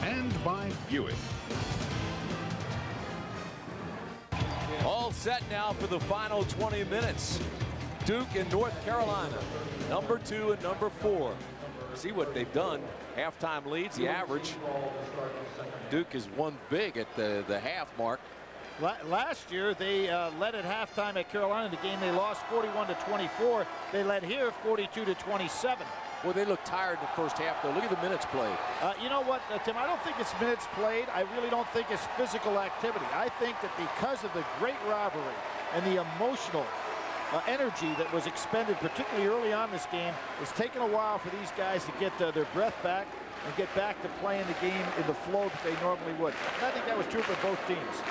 and by Buick. All set now for the final 20 minutes. Duke and North Carolina, number 2 and number 4. See what they've done. Halftime leads, the average. Duke has won big at the half mark. Last year, they led at halftime at Carolina. The game they lost 41-24. They led here 42-27. Well, they look tired in the first half, though. Look at the minutes played. You know what, Tim? I don't think it's minutes played. I really don't think it's physical activity. I think that because of the great rivalry and the emotional energy that was expended, particularly early on this game, it's taken a while for these guys to get their breath back and get back to playing the game in the flow that they normally would. And I think that was true for both teams.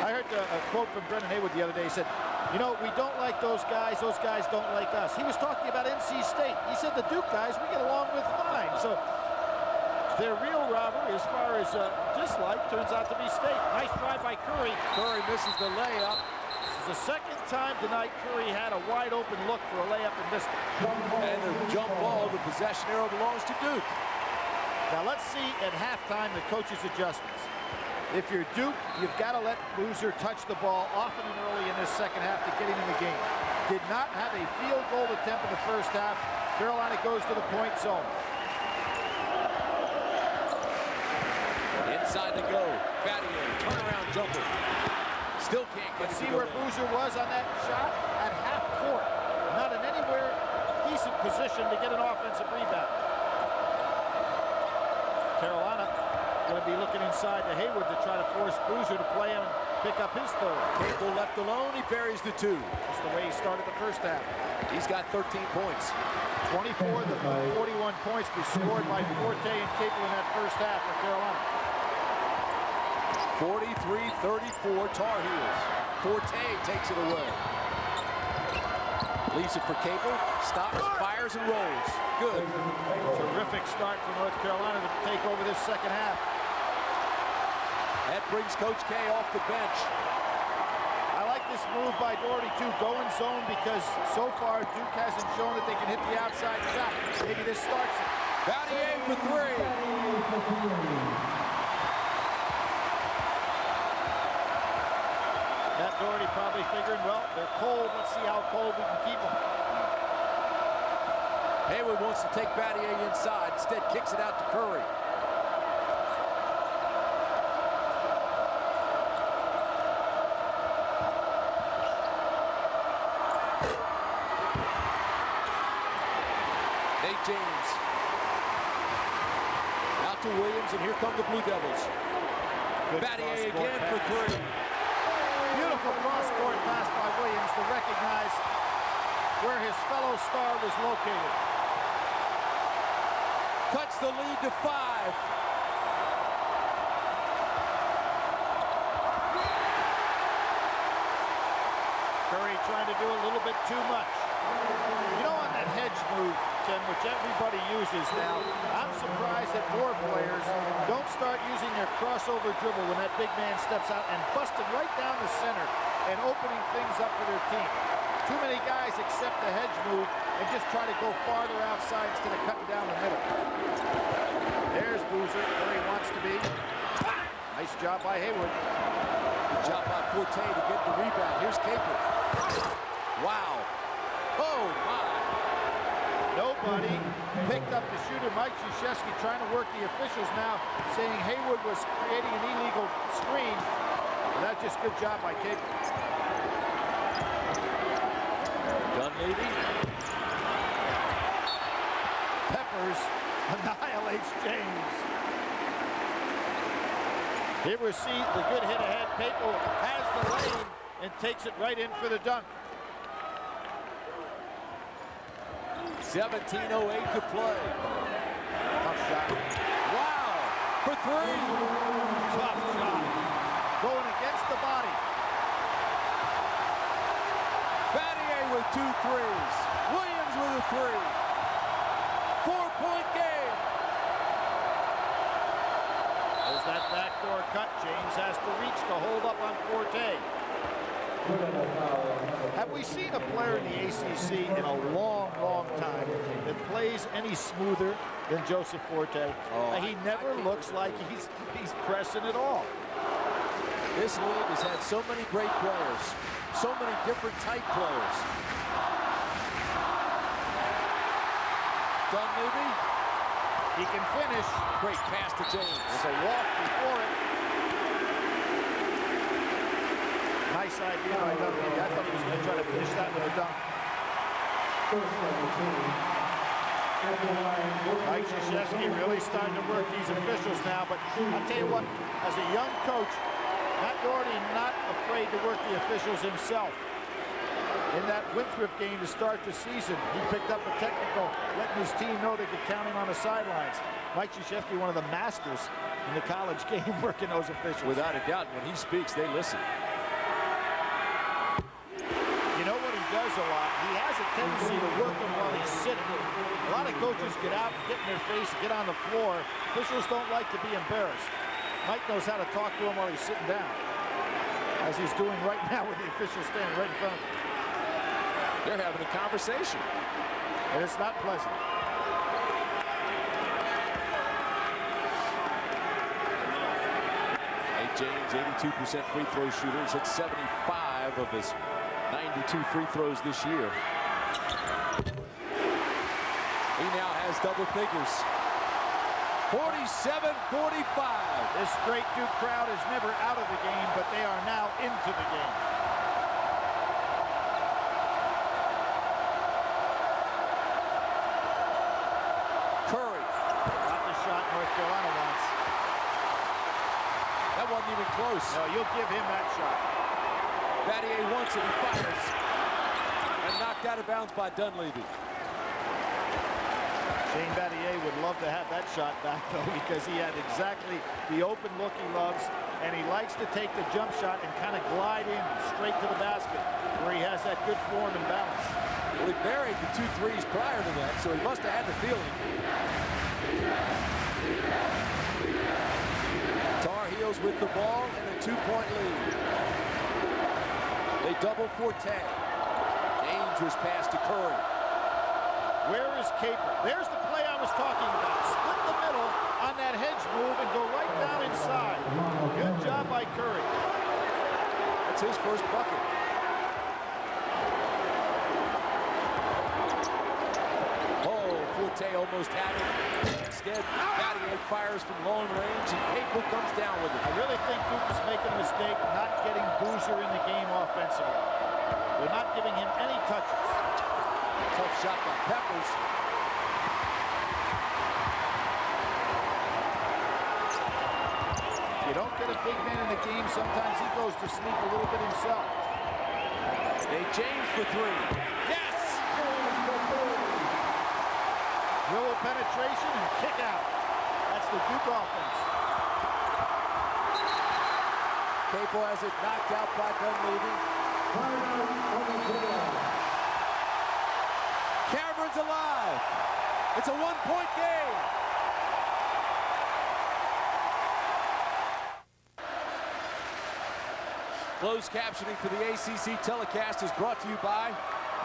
I heard a quote from Brendan Haywood the other day. He said, you know, we don't like those guys don't like us. He was talking about NC State. He said the Duke guys, we get along with fine. So their real rivalry, as far as dislike, turns out to be State. Nice drive by Curry. Curry misses the layup. This is the second time tonight Curry had a wide open look for a layup and missed it. And the jump ball, the possession arrow belongs to Duke. Now let's see at halftime the coach's adjustments. If you're Duke, you've got to let Boozer touch the ball often and early in this second half to get him in the game. Did not have a field goal attempt in the first half. Carolina goes to the point zone. Inside to go. Battier, turnaround jumper. Still can't get it. See where Boozer was on that shot? At half court. Not in anywhere decent position to get an offensive rebound. Carolina going to be looking inside to Haywood to try to force Boozer to play him pick up his third. Capel left alone, he buries the two. That's the way he started the first half. He's got 13 points. 24 of the 41 points were scored by Forte and Capel in that first half for Carolina. 43-34 Tar Heels. Forte takes it away. Leaves it for Capel. Stops, fires, and rolls. Good. Terrific start for North Carolina to take over this second half. That brings Coach K off the bench. I like this move by Doherty too, go in zone, because so far Duke hasn't shown that they can hit the outside shot. Maybe this starts it. Battier for three. Matt Doherty probably figuring, well, they're cold. Let's see how cold we can keep them. Haywood wants to take Battier inside. Instead, kicks it out to Curry. James. Out to Williams, and here come the Blue Devils. Battier again for three. Beautiful cross-court pass by Williams to recognize where his fellow star was located. Cuts the lead to 5. Curry trying to do a little bit too much. You know, on that hedge move, Tim, which everybody uses now, I'm surprised that more players don't start using their crossover dribble when that big man steps out and busting right down the center and opening things up for their team. Too many guys accept the hedge move and just try to go farther outside instead of cutting down the middle. There's Boozer where he wants to be. Nice job by Haywood. Good job by Forte to get the rebound. Here's Capel. Wow. Oh, my. Nobody picked up the shooter. Mike Krzyzewski trying to work the officials now, saying Haywood was creating an illegal screen. And that's just good job by Capel. Dunleavy. Peppers annihilates James. Here we see the good hit ahead. Capel has the lane and takes it right in for the dunk. 17:08 to play. Tough shot. Wow, for three. Tough shot. Going against the body. Battier with 2 threes. Williams with a 3. 4-point game. There's that backdoor cut. James has to reach to hold up on Forte. Have we seen a player in the ACC in a long, long time that plays any smoother than Joseph Forte? He never looks like he's pressing at all. This league has had so many great players, so many different type players. Dunleavy. He can finish. Great pass to James. There's a walk before it. Nice idea by Dunleavy. I thought he was going to try to finish that with a dunk. Mike Krzyzewski really starting to work these officials now, but I'll tell you what, as a young coach, Matt Doherty not afraid to work the officials himself. In that Winthrop game to start the season, he picked up a technical, letting his team know they could count him on the sidelines. Mike Krzyzewski, one of the masters in the college game, working those officials. Without a doubt, when he speaks, they listen. You know what he does a lot? He has a tendency to work him while he's sitting. A lot of coaches get out, get in their face, get on the floor. Officials don't like to be embarrassed. Mike knows how to talk to him while he's sitting down, as he's doing right now with the official standing right in front of him. They're having a conversation. And it's not pleasant. Hey, James, 82% free throw shooter. He's hit 75 of his 92 free throws this year. He now has double figures. 47-45. This great Duke crowd is never out of the game, but they are now into the game. Curry. Not the shot North Carolina wants. That one wasn't even close. No, you'll give him that shot. Battier wants it, he fires. And knocked out of bounds by Dunleavy. Shane Battier would love to have that shot back, though, because he had exactly the open look he loves, and he likes to take the jump shot and kind of glide in straight to the basket, where he has that good form and balance. Well, he buried the 2 threes prior to that, so he must have had the feeling. Tar Heels with the ball and a 2-point lead. They double Forte. Dangerous pass to Curry. Where is Capel? There's the play I was talking about. Split the middle on that hedge move and go right down inside. Good job by Curry. That's his first bucket. Oh, Forte almost had it. Instead, Battier fires from long range, and Capel comes down with it. I really think Duke is making a mistake not getting Boozer in the game offensively. They're not giving him any touches. Tough shot by Peppers. If you don't get a big man in the game, sometimes he goes to sleep a little bit himself. Nate James for 3. Yes! Dribble penetration and kick out. That's the Duke offense. Capel has it knocked out by Dunleavy. Cameron's alive. It's a 1-point game. Closed captioning for the ACC telecast is brought to you by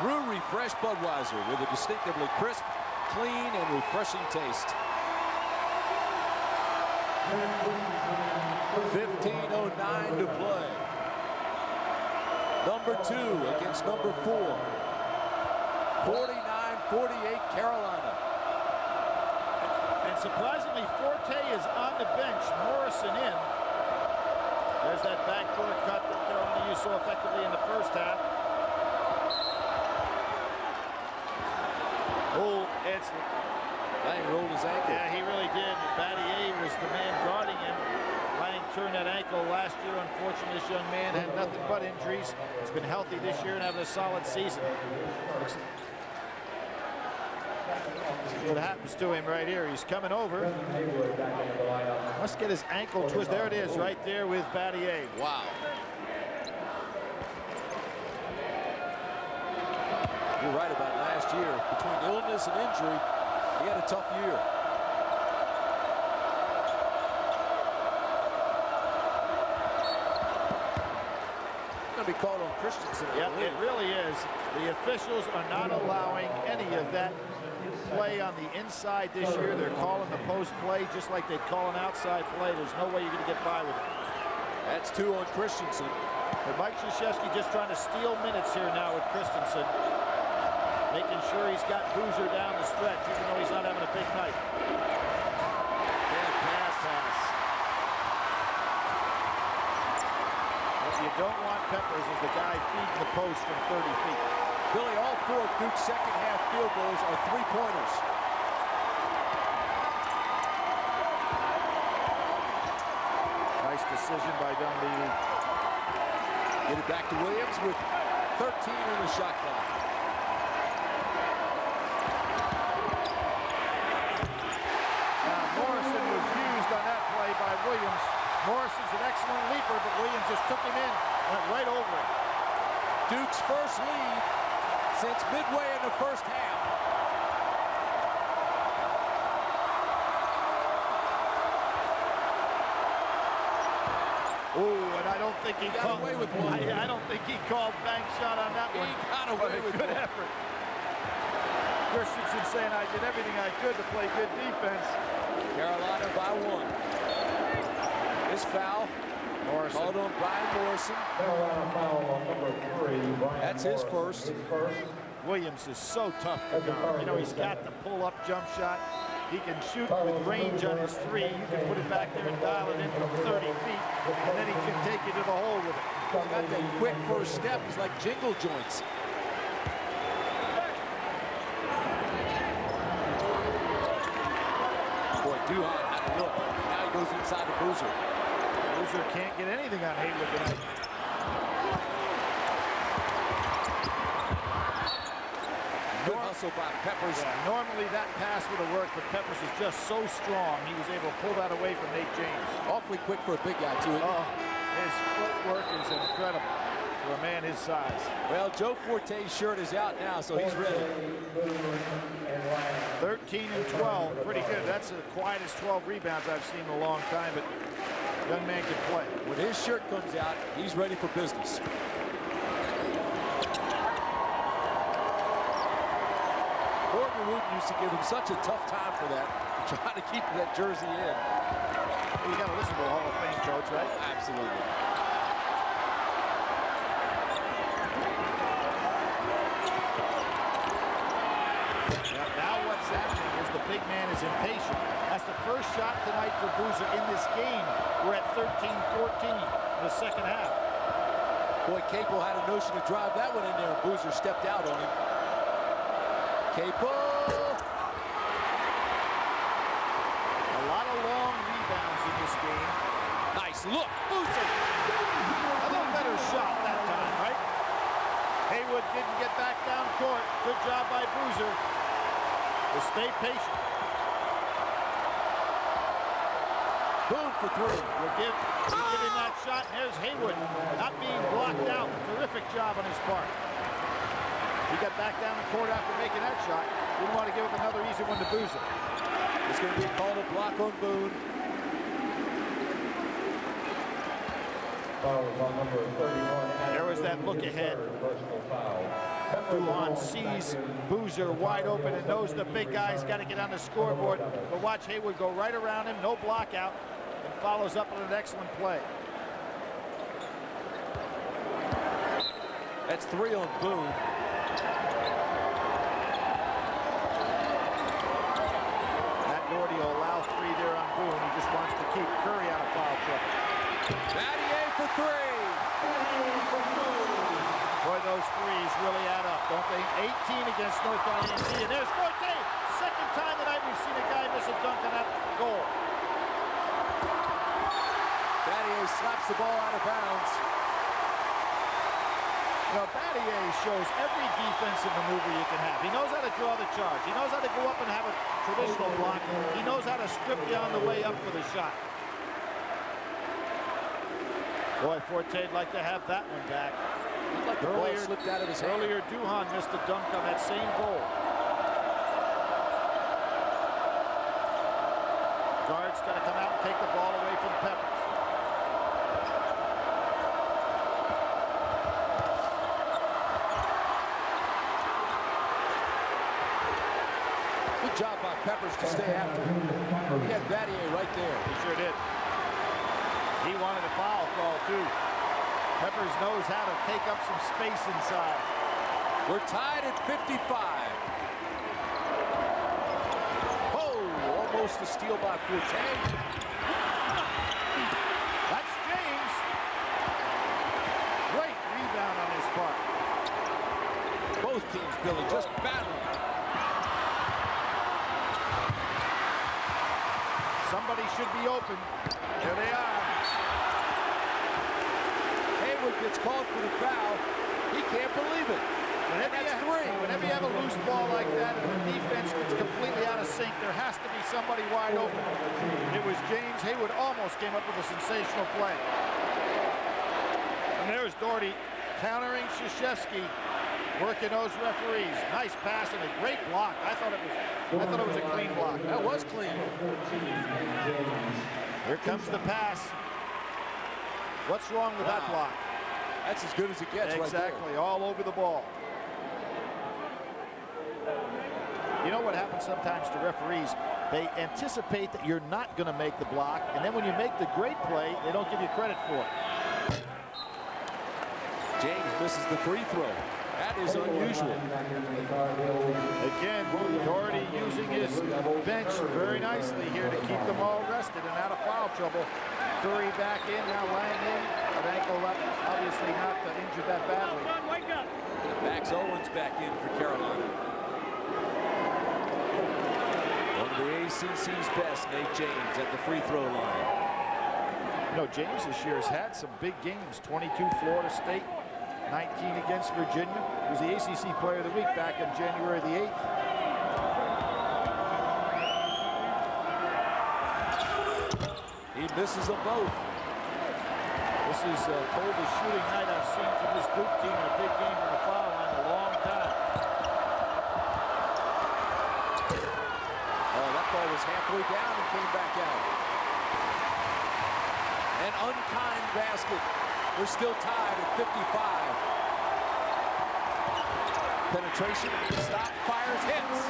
Brewery Fresh Budweiser with a distinctively crisp, clean, and refreshing taste. 15:09 to play. Number 2 against number 4. 49-48 Carolina. And surprisingly, Forte is on the bench. Morrison in. There's that backdoor cut that Carolina used so effectively in the first half. Oh, it's... Lang rolled his ankle. Yeah, he really did. Battier was the man guarding him. Lang turned that ankle last year. Unfortunately, this young man had nothing but injuries. He's been healthy this year and having a solid season. See what happens to him right here. He's coming over. Must get his ankle twist. There it is, right there with Battier. Wow. You're right about last year. Between illness and injury, he had a tough year. Going to be called on Christensen. Yep, it really is. The officials are not allowing any of that play on the inside this year. They're calling the post play just like they'd call an outside play. There's no way you're going to get by with it. That's 2 on Christensen. But Mike Krzyzewski just trying to steal minutes here now with Christensen. Making sure he's got Boozer down the stretch, even though he's not having a big night. Bad pass. What you don't want Peppers is the guy feeding the post from 30 feet. Billy, all 4 of Duke's second half field goals are 3-pointers. Nice decision by Dunleavy. Get it back to Williams with 13 in the shot clock. Now Morrison was used on that play by Williams. Morrison's an excellent leaper, but Williams just took him in, went right over it. Duke's first lead since midway in the first half. Oh, and I don't think he got away with one. I don't think he called bank shot on that one. He got away with good one. effort. Christensen saying I did everything I could to play good defense. Carolina by 1. This foul Morrison. called on Brian Morrison. That's his first. Williams is so tough to guard. You know, he's got the pull-up jump shot. He can shoot with range on his 3. You can put it back there and dial it in from 30 feet, and then he can take you to the hole with it. He's got that quick first step. He's like jingle joints. Boy, Duhan had a look. Now he goes inside the Boozer. Boozer can't get anything on Haywood tonight. Good hustle by Peppers. Yeah, normally that pass would have worked, but Peppers is just so strong. He was able to pull that away from Nate James. Awfully quick for a big guy, too. His footwork is incredible for a man his size. Well, Joe Forte's shirt is out now, so he's ready. 13 and 12, pretty good. That's the quietest 12 rebounds I've seen in a long time, but young man can play. When his shirt comes out, he's ready for business. Used to give him such a tough time for that, trying to keep that jersey in. Well, you got to listen to the Hall of Fame coach, right? Absolutely. Now what's happening is the big man is impatient. That's the first shot tonight for Boozer in this game. We're at 13-14 in the second half. Boy, Capel had a notion to drive that one in there, and Boozer stepped out on him. Capel. A lot of long rebounds in this game. Nice look. Boozer. A little better shot that time, right? Haywood didn't get back down court. Good job by Boozer to stay patient. Boom for three. We'll give him that shot. And there's Haywood not being blocked out. Terrific job on his part. He got back down the court after making that shot. Didn't want to give up another easy one to Boozer. It's going to be called a block on Boone. There was that look ahead. Duhon sees Boozer wide open and knows the big guy's got to get on the scoreboard. But watch Haywood go right around him, no block out, and follows up with an excellent play. That's three on Boone. Doherty will allow three there on Boone. He just wants to keep Curry out of foul trouble. Battier for three. Boy, those threes really add up, don't they? 18 against North Carolina. And there's Forte. Second time tonight we've seen a guy miss a dunk on that goal. Battier slaps the ball out of bounds. You know, Battier shows every defensive maneuver you can have. He knows how to draw the charge. He knows how to go up and have a traditional block. He knows how to strip you on the way up for the shot. Boy, Forte'd like to have that one back. Like the ball slipped out of his hand. Earlier, Duhon missed a dunk on that same goal. Guard's got to come out and take the ball away from Peppers. Good job by Peppers to stay after him. He had Battier right there. He sure did. He wanted a foul call, too. Peppers knows how to take up some space inside. We're tied at 55. Oh, almost a steal by Forte. That's James. Great rebound on his part. Both teams, Billy, just battling. Somebody should be open. There they are. Haywood gets called for the foul. He can't believe it. Whenever you have a loose ball like that and the defense gets completely out of sync, there has to be somebody wide open. It was James. Haywood almost came up with a sensational play. And there's Doherty countering Krzyzewski, working those referees. Nice pass and a great block. I thought it was a clean block. That was clean. Here comes the pass. What's wrong with that block? That's as good as it gets. Exactly, right there. all over the ball. You know what happens sometimes to referees? They anticipate that you're not going to make the block, and then when you make the great play, they don't give you credit for it. James misses the free throw. That is unusual. Again, Doherty using his bench very nicely here to keep them all rested and out of foul trouble. Curry back in, now Lang in. An ankle up, obviously not injured that badly. Max Owens back in for Carolina. One of the ACC's best, Nate James, at the free throw line. You know, James this year has had some big games. 22 Florida State, 19 against Virginia. He was the ACC Player of the Week back on January the 8th. He misses them both. This is the coldest shooting night I've seen from this Duke team in a big game from the foul line in a long time. Oh, that ball was halfway down and came back out. An unkind basket. We're still tied at 55. Penetration, stop, fires, hits.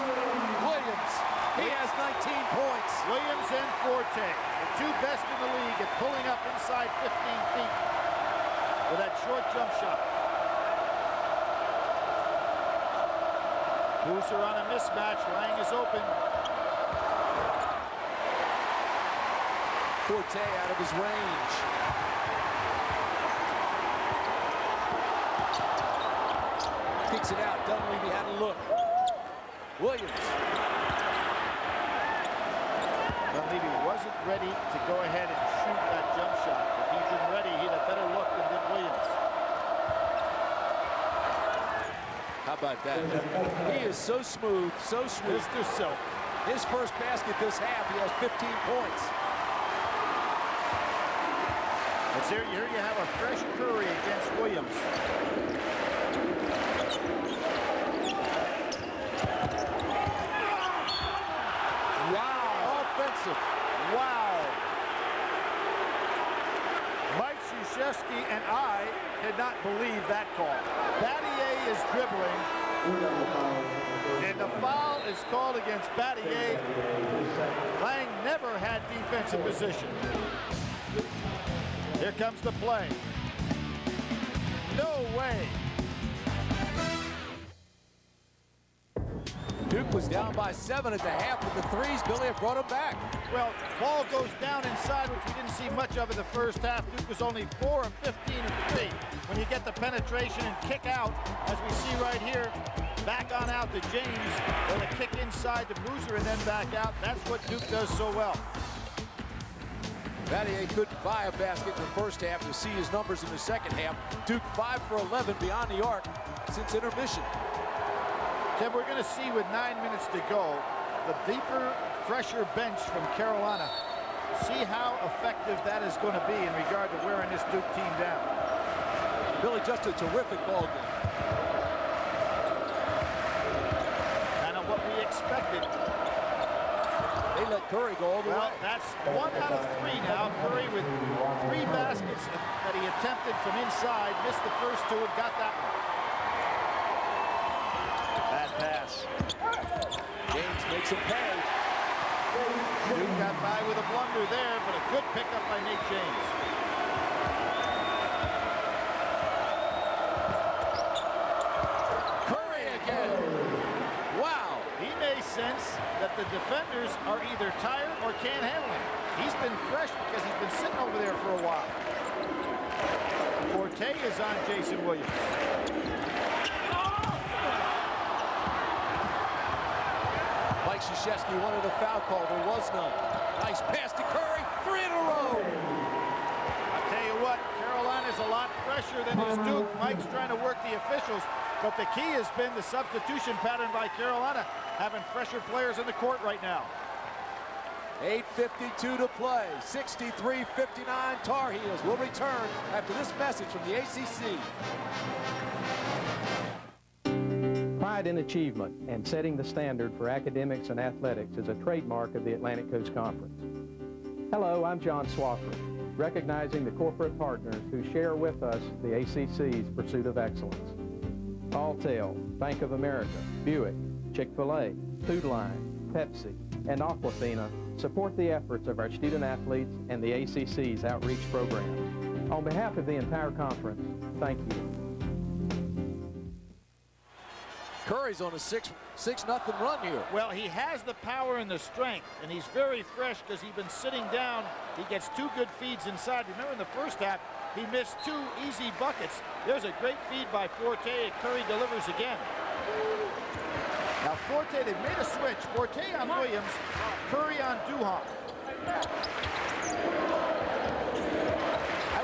Williams, he has 19 points. Williams and Forte, the two best in the league at pulling up inside 15 feet with that short jump shot. Boozer on a mismatch. Lang is open. Forte out of his range. Kicks it out. Dunleavy had a look. Williams. Dunleavy wasn't ready to go ahead and shoot that jump shot. If he'd been ready, he'd have better look than did Williams. How about that? He is so smooth, so smooth. Mr. Silk. His first basket this half, he has 15 points. Here you have a fresh Curry against Williams. Wow. Offensive. Wow. Mike Krzyzewski and I cannot believe that call. Battier is dribbling, and the foul is called against Battier. Lang never had defensive position. Here comes the play. No way. Duke was down by 7 at the half with the threes. Billy had brought him back. Well, ball goes down inside, which we didn't see much of in the first half. Duke was only 4 of 15 of 3. When you get the penetration and kick out, as we see right here, back on out to James, with a kick inside to Boozer and then back out. That's what Duke does so well. Battier couldn't buy a basket in the first half. You see his numbers in the second half. Duke 5 for 11 beyond the arc since intermission. Tim, we're going to see with 9 minutes to go, the deeper, fresher bench from Carolina. See how effective that is going to be in regard to wearing this Duke team down. Billy, just a terrific ball game. Kind of what we expected. They let Curry go all the way. That's 1 out of 3 now. Curry with 3 baskets that he attempted from inside. Missed the first 2 and got that one. Bad pass. James makes him pay. Duke got by with a blunder there, but a good pickup by Nate James. Curry again. Wow. He may sense that the defenders are either tired or can't handle him. He's been fresh because he's been sitting over there for a while. Forte is on Jason Williams. Mike Krzyzewski wanted a foul call. There was none. Nice pass to Curry. 3 in a row. I tell you what, Carolina's a lot fresher than is Duke. Mike's trying to work the officials, but the key has been the substitution pattern by Carolina, having fresher players in the court right now. 8:52 to play. 63-59 Tar Heels will return after this message from the ACC. Pride in achievement and setting the standard for academics and athletics is a trademark of the Atlantic Coast Conference. Hello, I'm John Swofford, recognizing the corporate partners who share with us the ACC's pursuit of excellence. Alltel, Bank of America, Buick, Chick-fil-A, Food Line, Pepsi, and Aquafina support the efforts of our student athletes and the ACC's outreach programs. On behalf of the entire conference, thank you. Curry's on a 6-0 run here. Well, he has the power and the strength, and he's very fresh because he's been sitting down. He gets 2 good feeds inside. Remember in the first half, he missed 2 easy buckets. There's a great feed by Forte, and Curry delivers again. Now Forte, they've made a switch. Forte on Williams, Curry on Duhon.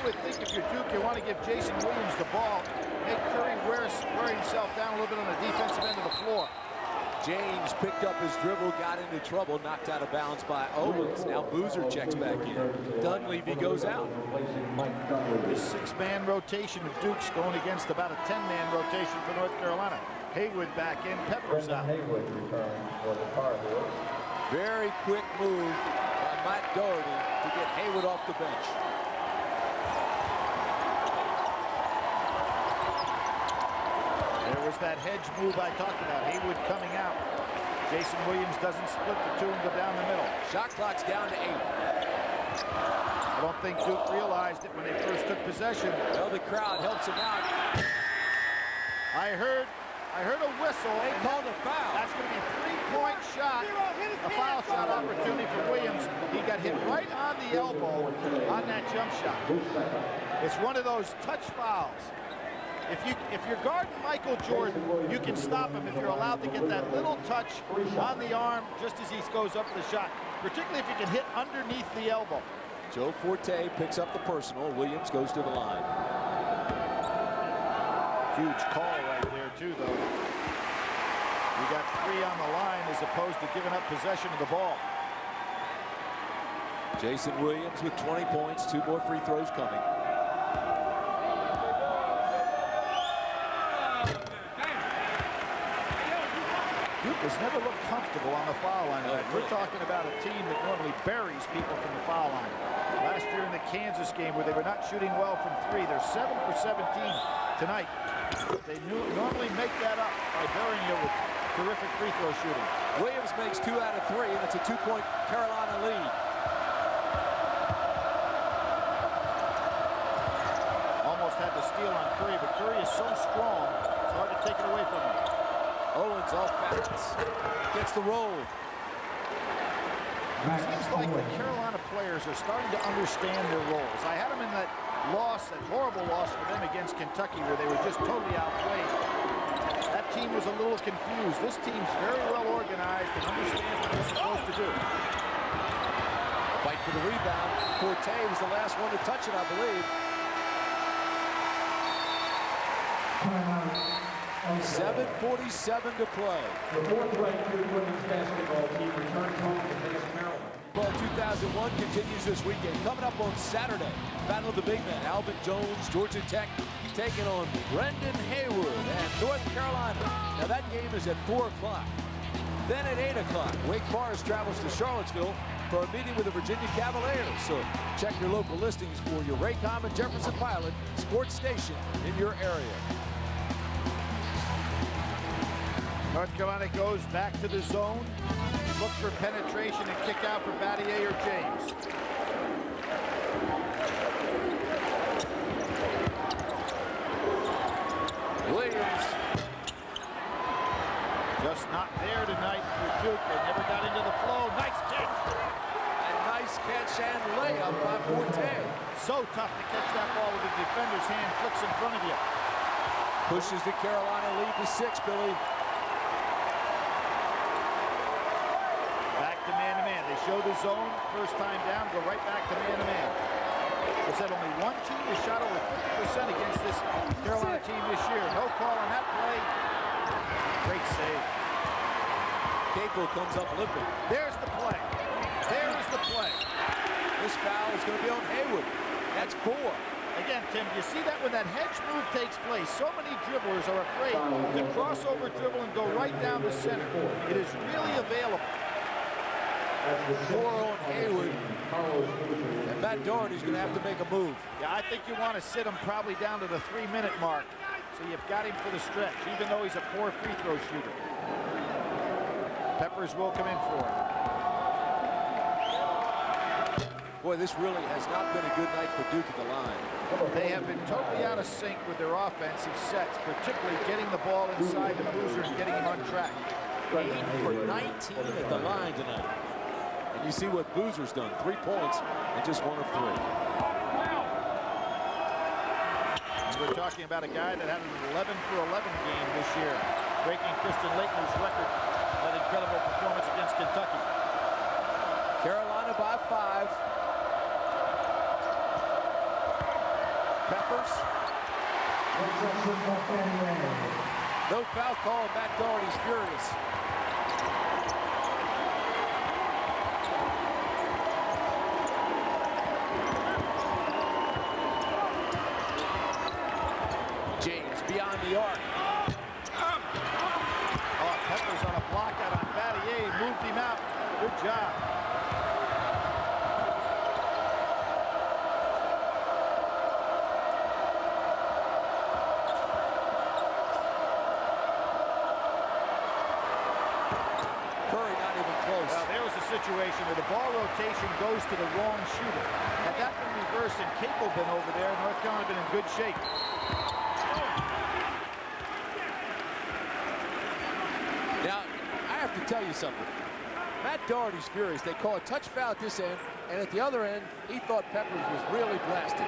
would think if you're Duke, you want to give Jason Williams the ball, make Curry wear himself down a little bit on the defensive end of the floor. James picked up his dribble, got into trouble, knocked out of bounds by Owens. Now Boozer checks back in. Dunleavy goes out. This 6-man rotation of Duke's going against about a 10-man rotation for North Carolina. Haywood back in, Pepper's out. Haywood returns for the Tar Heels. Very quick move by Matt Doherty to get Haywood off the bench. There was that hedge move I talked about. Haywood coming out. Jason Williams doesn't split the two and go down the middle. Shot clock's down to 8. I don't think Duke realized it when they first took possession. Well, the crowd helps him out. I heard a whistle. They called a foul. That's going to be a 3-point shot. A foul shot opportunity for Williams. He got hit right on the elbow on that jump shot. It's one of those touch fouls. If you're guarding Michael Jordan, you can stop him if you're allowed to get that little touch on the arm just as he goes up for the shot, particularly if you can hit underneath the elbow. Joe Forte picks up the personal. Williams goes to the line. Huge call right there, too, though. You got 3 on the line as opposed to giving up possession of the ball. Jason Williams with 20 points, 2 more free throws coming. Duke has never looked comfortable on the foul line. We're talking about a team that normally buries people from the foul line. Last year in the Kansas game where they were not shooting well from 3, they're 7 for 17 tonight. They normally make that up by burying you with terrific free throw shooting. Williams makes 2 out of 3, and it's a 2-point Carolina lead. Almost had the steal on Curry, but Curry is so strong, it's hard to take it away from him. Owens off balance. Gets the roll. It seems like the Carolina players are starting to understand their roles. I had them in that loss, that horrible loss for them against Kentucky, where they were just totally outplayed. That team was a little confused. This team's very well organized and understands what they're supposed to do. Fight for the rebound. Forte was the last one to touch it, I believe. 7:47 to play. The 4th-ranked Duke women's basketball team returns home to face Maryland. Well, 2001 continues this weekend. Coming up on Saturday, Battle of the Big Men. Alvin Jones, Georgia Tech, taking on Brendan Haywood and North Carolina. Now that game is at 4 o'clock. Then at 8 o'clock, Wake Forest travels to Charlottesville for a meeting with the Virginia Cavaliers. So check your local listings for your Raycom and Jefferson Pilot sports station in your area. North Carolina goes back to the zone. Look for penetration and kick out for Battier or James. Williams. Just not there tonight for Duke. They never got into the flow. Nice kick. A nice catch and layup by Forte. So tough to catch that ball with the defender's hand flicks in front of you. Pushes the Carolina lead to 6, Billy. Back to man-to-man. They show the zone. First time down, go right back to man-to-man. They said only one team has shot over 50% against this Carolina team this year. No call on that play. Great save. Capel comes up limping. There's the play. There's the play. This foul is going to be on Haywood. That's 4. Again, Tim, you see that when that hedge move takes place, so many dribblers are afraid to cross over dribble and go right down the center. It is really available. 4 on Haywood. And Matt Doherty's going to have to make a move. Yeah, I think you want to sit him probably down to the 3-minute mark. So you've got him for the stretch, even though he's a poor free throw shooter. Peppers will come in for it. Boy, this really has not been a good night for Duke at the line. They have been totally out of sync with their offensive sets, particularly getting the ball inside the Boozer and getting him on track. 8 for 19 at the line tonight. And you see what Boozer's done. 3 points and just 1 of 3. And we're talking about a guy that had an 11 for 11 game this year, breaking Kristen Laettner's record. That incredible performance against Kentucky. Carolina by 5. Peppers. No foul call. Matt Doherty's furious. James beyond the arc. Oh, Peppers on a block out on Battier. Moved him out. Good job. Situation where the ball rotation goes to the wrong shooter. Had that been reversed and Capel been over there, North Carolina been in good shape. Now, I have to tell you something. Matt Doherty's furious. They call a touch foul at this end, and at the other end, he thought Peppers was really blasted.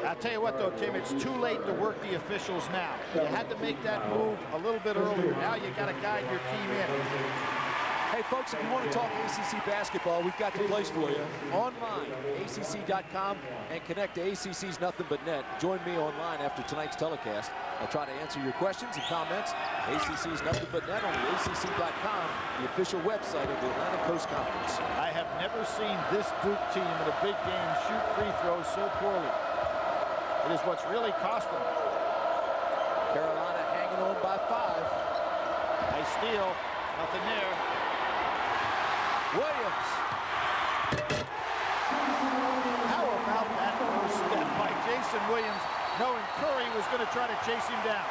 I'll tell you what, though, Tim, it's too late to work the officials now. You had to make that move a little bit earlier. Now you got to guide your team in. Hey, folks, if you want to talk ACC basketball, we've got the place for you. Online, ACC.com, and connect to ACC's Nothing But Net. Join me online after tonight's telecast. I'll try to answer your questions and comments. ACC's Nothing But Net on the ACC.com, the official website of the Atlantic Coast Conference. I have never seen this Duke team in a big game shoot free throws so poorly. It is what's really cost them. Carolina hanging on by 5. Nice steal. Nothing there. Williams. How about that first step by Jason Williams, knowing Curry was going to try to chase him down?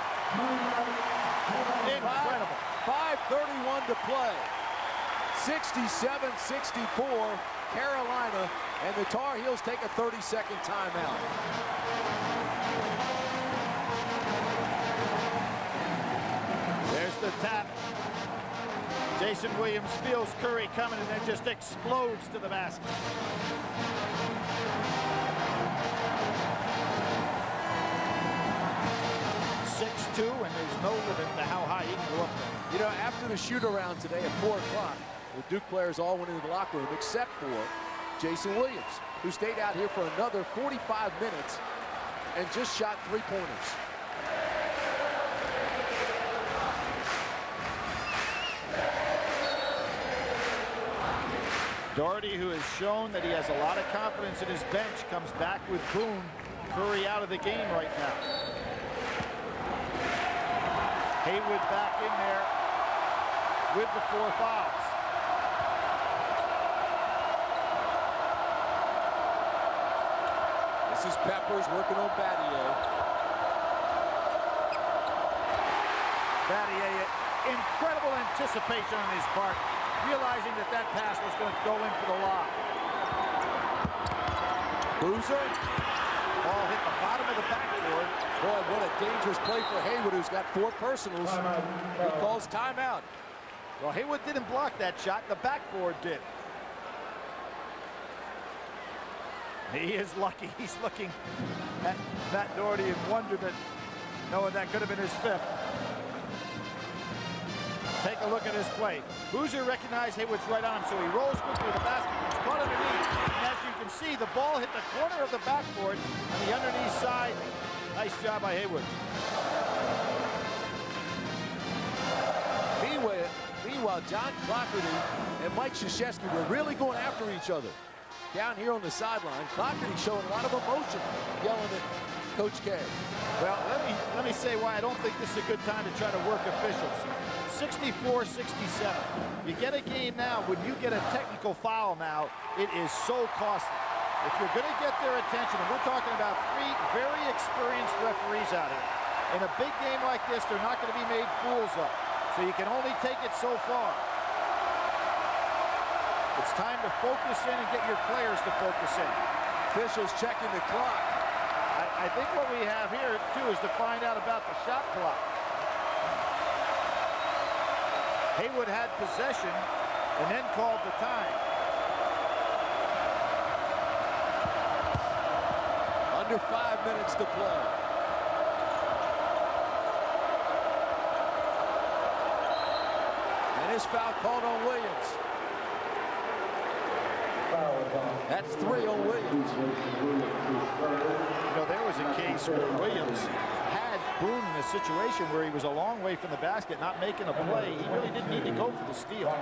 Incredible. 5:31 to play. 67-64, Carolina, and the Tar Heels take a 30-second timeout. There's the tap. Jason Williams feels Curry coming and then just explodes to the basket. .62, and there's no limit to how high he can go up there. You know, after the shoot-around today at 4 o'clock, the Duke players all went into the locker room except for Jason Williams, who stayed out here for another 45 minutes and just shot 3-pointers. Doherty, who has shown that he has a lot of confidence in his bench, comes back with Boone. Curry out of the game right now. Haywood back in there with the 4 fouls. This is Peppers working on Battier. Battier, incredible anticipation on his part, realizing that that pass was going to go in for the lob. Boozer. Ball hit the bottom of the backboard. Boy, what a dangerous play for Haywood, who's got 4 personals. He calls timeout. Well, Haywood didn't block that shot. The backboard did. He is lucky. He's looking at Matt Doherty and wondered that, knowing that could have been his 5th. Take a look at his play. Boozer recognized Haywood's right on him, so he rolls quickly to the basket. He's caught underneath. And as you can see, the ball hit the corner of the backboard on the underneath side. Nice job by Haywood. Meanwhile, John Clockerty and Mike Krzyzewski were really going after each other. Down here on the sideline, Clockerty showing a lot of emotion, yelling at Coach K. Well, let me say why I don't think this is a good time to try to work officials. 64-67. You get a game now, when you get a technical foul now, it is so costly. If you're going to get their attention, and we're talking about 3 very experienced referees out here, in a big game like this, they're not going to be made fools of. So you can only take it so far. It's time to focus in and get your players to focus in. Officials checking the clock. I think what we have here, too, is to find out about the shot clock. Haywood had possession and then called the time. Under 5 minutes to play. And his foul called on Williams. Foul That's 3 on Williams. You know, there was a case where Williams had Boone in a situation where he was a long way from the basket, not making a play. He really didn't need to go for the steal.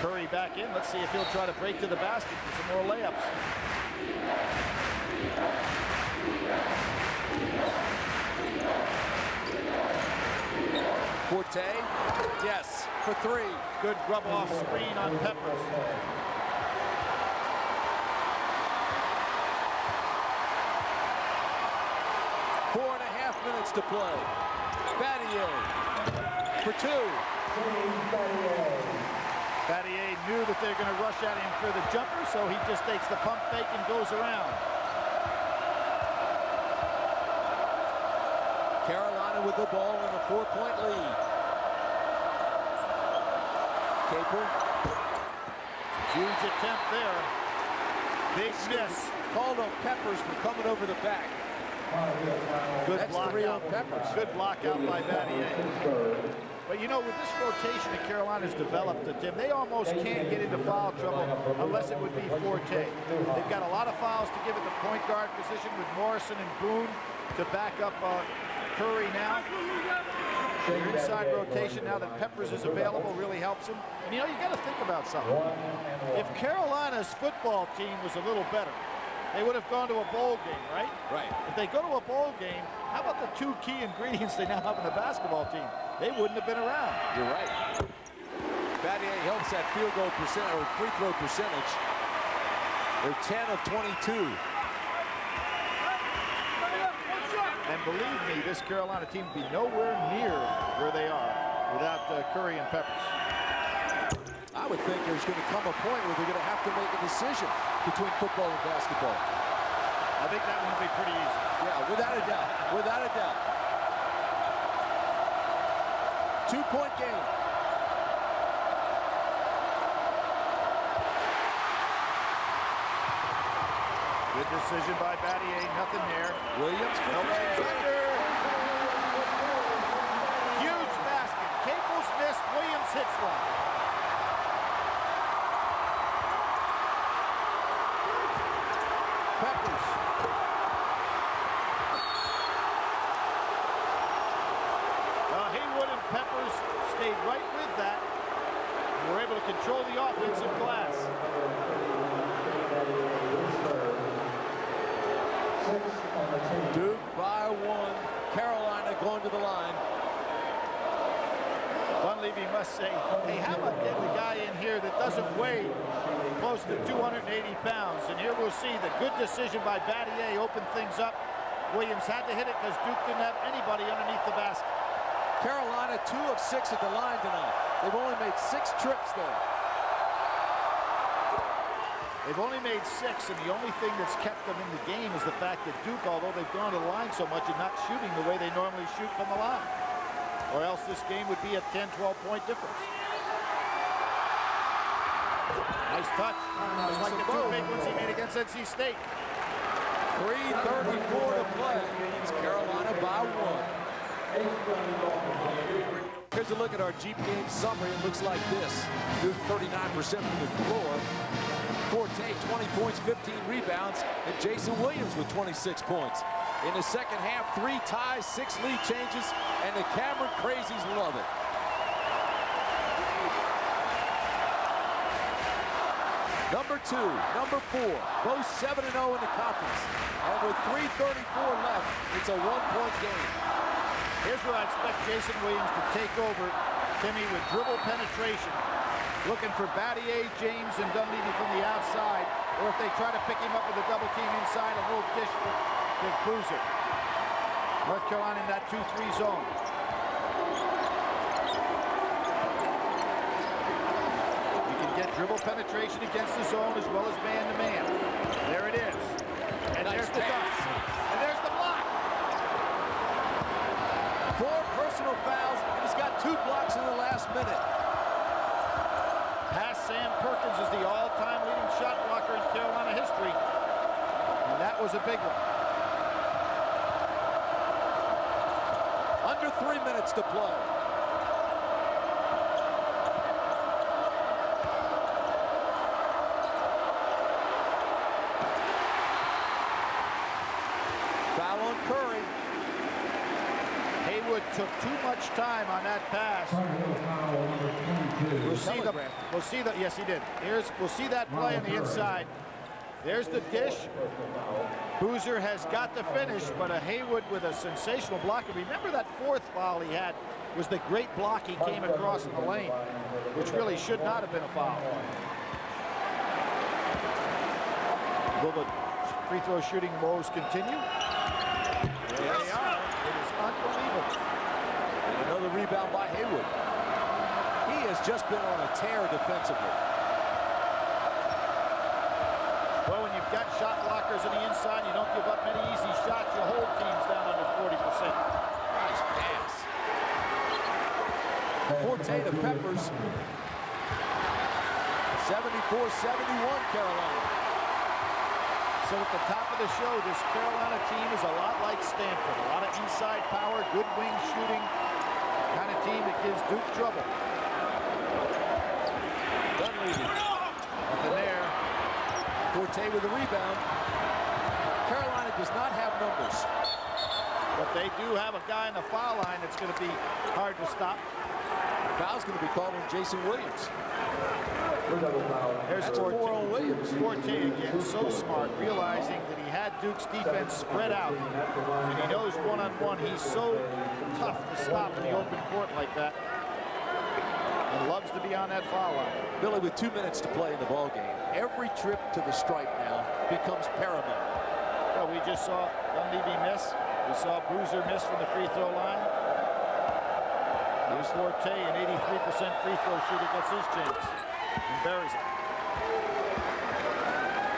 Curry back in. Let's see if he'll try to break to the basket for some more layups. Forte, yes, for 3. Good rub-off screen on Peppers. Four and a half minutes to play. Battier for 2. Battier knew that they're going to rush at him for the jumper, so he just takes the pump fake and goes around. Carolina with the ball in a 4-point lead. Capel. Huge attempt there. Big miss. Called on Peppers for coming over the back. Good That's block 3 out. on Peppers. Good block out by Battier. But you know, with this rotation that Carolina's developed, Tim, they almost can't get into foul trouble unless it would be Forte. They've got a lot of fouls to give at the point guard position with Morrison and Boone to back up Curry now. Their inside rotation now that Peppers is available really helps him. And you know, you got to think about something. If Carolina's football team was a little better, they would have gone to a bowl game, right? Right. If they go to a bowl game, how about the 2 key ingredients they now have in the basketball team? They wouldn't have been around. You're right. Battier helps that field goal percent or free throw percentage. They're 10 of 22. And believe me, this Carolina team would be nowhere near where they are without Curry and Peppers. I would think there's going to come a point where they're going to have to make a decision between football and basketball. I think that one will be pretty easy. Yeah, without a doubt. Without a doubt. 2-point game. Good decision by Battier. Nothing there. Williams for 3. Under. Huge basket. Capel's missed. Williams hits one. Peppers. Haywood and Peppers stayed right with that. And were able to control the offensive glass. Duke by 1. Carolina going to the line. Dunleavy must say, hey, how about getting a guy in here that doesn't weigh close to 280 pounds? And here we'll see the good decision by Battier opened things up. Williams had to hit it because Duke didn't have anybody underneath the basket. Carolina 2 of 6 at the line tonight. They've only made 6 trips there. They've only made 6, and the only thing that's kept them in the game is the fact that Duke, although they've gone to the line so much, are not shooting the way they normally shoot from the line. Or else this game would be a 10, 12-point difference. Nice touch. Just like the 2 big ones he made against NC State. 3:34 to play. It's Carolina by 1. Here's a look at our Jeep game summary. It looks like this. Duke 39% from the floor. Forte 20 points, 15 rebounds, and Jason Williams with 26 points. In the second half, 3 ties, 6 lead changes, and the Cameron Crazies love it. Number 2, number 4, both 7-0 in the conference. And with 3:34 left, it's a 1-point game. Here's where I expect Jason Williams to take over, Timmy, with dribble penetration. Looking for Battier, James, and Dunleavy from the outside. Or if they try to pick him up with a double team inside, a little dish to Boozer. North Carolina in that 2-3 zone. You can get dribble penetration against the zone as well as man-to-man. There it is. And Nice there's the dunk. And there's the block. 4 personal fouls, and he's got 2 blocks in the last minute. Past Sam Perkins is the all-time leading shot blocker in Carolina history. And that was a big one. Under 3 minutes to play. Curry. Haywood took too much time on that pass. We'll see the yes, he did. We'll see that play on the inside. There's the dish. Boozer has got to finish, but a Haywood with a sensational block. And remember that fourth foul he had was the great block he came across in the lane, which really should not have been a foul. Will the free throw shooting woes continue? There they are. It is unbelievable. And another rebound by Haywood. He has just been on a tear defensively. Well, when you've got shot blockers on the inside, you don't give up many easy shots. You hold teams down under 40%. Nice pass. Forte to Peppers. 74-71 Carolina. So at the top of the show, this Carolina team is a lot like Stanford. A lot of inside power, good wing shooting, kind of team that gives Duke trouble. Dunleavy. Nothing there. Forte with the rebound. Carolina does not have numbers. But they do have a guy in the foul line that's going to be hard to stop. Foul's going to be called on Jason Williams. There's Forte. Forte again, so smart, realizing that he had Duke's defense spread out. And he knows one-on-one, he's so tough to stop in the open court like that. And loves to be on that foul line. Billy, with 2 minutes to play in the ball game, every trip to the stripe now becomes paramount. Well, we just saw Dunleavy miss. We saw Boozer miss from the free throw line. Here's Forte, an 83% free throw shooter, gets his chance and buries it.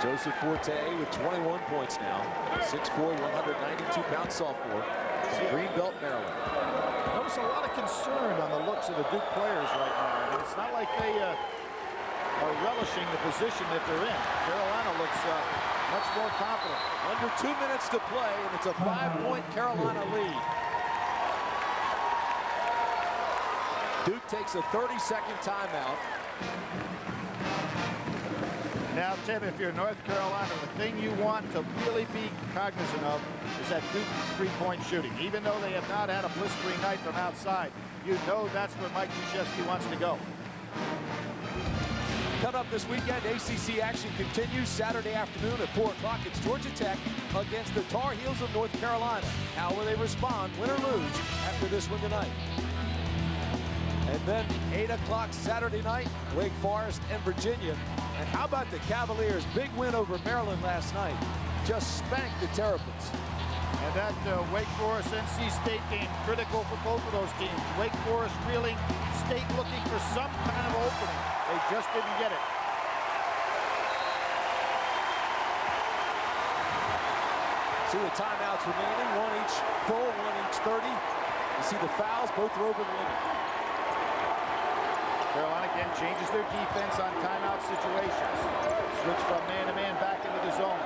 Joseph Forte with 21 points now. 6'4", 192-pound sophomore from Greenbelt, Maryland. Notice a lot of concern on the looks of the Duke players right now. And it's not like they are relishing the position that they're in. Carolina looks much more confident. Under 2 minutes to play, and it's a 5-point Carolina lead. Duke takes a 30-second timeout. Now, Tim, if you're North Carolina, the thing you want to really be cognizant of is that Duke three-point shooting. Even though they have not had a blistering night from outside, you know that's where Mike Krzyzewski wants to go. Coming up this weekend, ACC action continues Saturday afternoon at 4 o'clock. It's Georgia Tech against the Tar Heels of North Carolina. How will they respond, win or lose, after this one tonight? And then 8 o'clock Saturday night, Wake Forest and Virginia. And how about the Cavaliers' big win over Maryland last night? Just spanked the Terrapins. And that Wake Forest-NC State game, critical for both of those teams. Wake Forest reeling, State looking for some kind of opening. They just didn't get it. See the timeouts remaining, one each full, one each 30. You see the fouls, both are over the limit. Carolina again changes their defense on timeout situations. Switch from man-to-man back into the zone.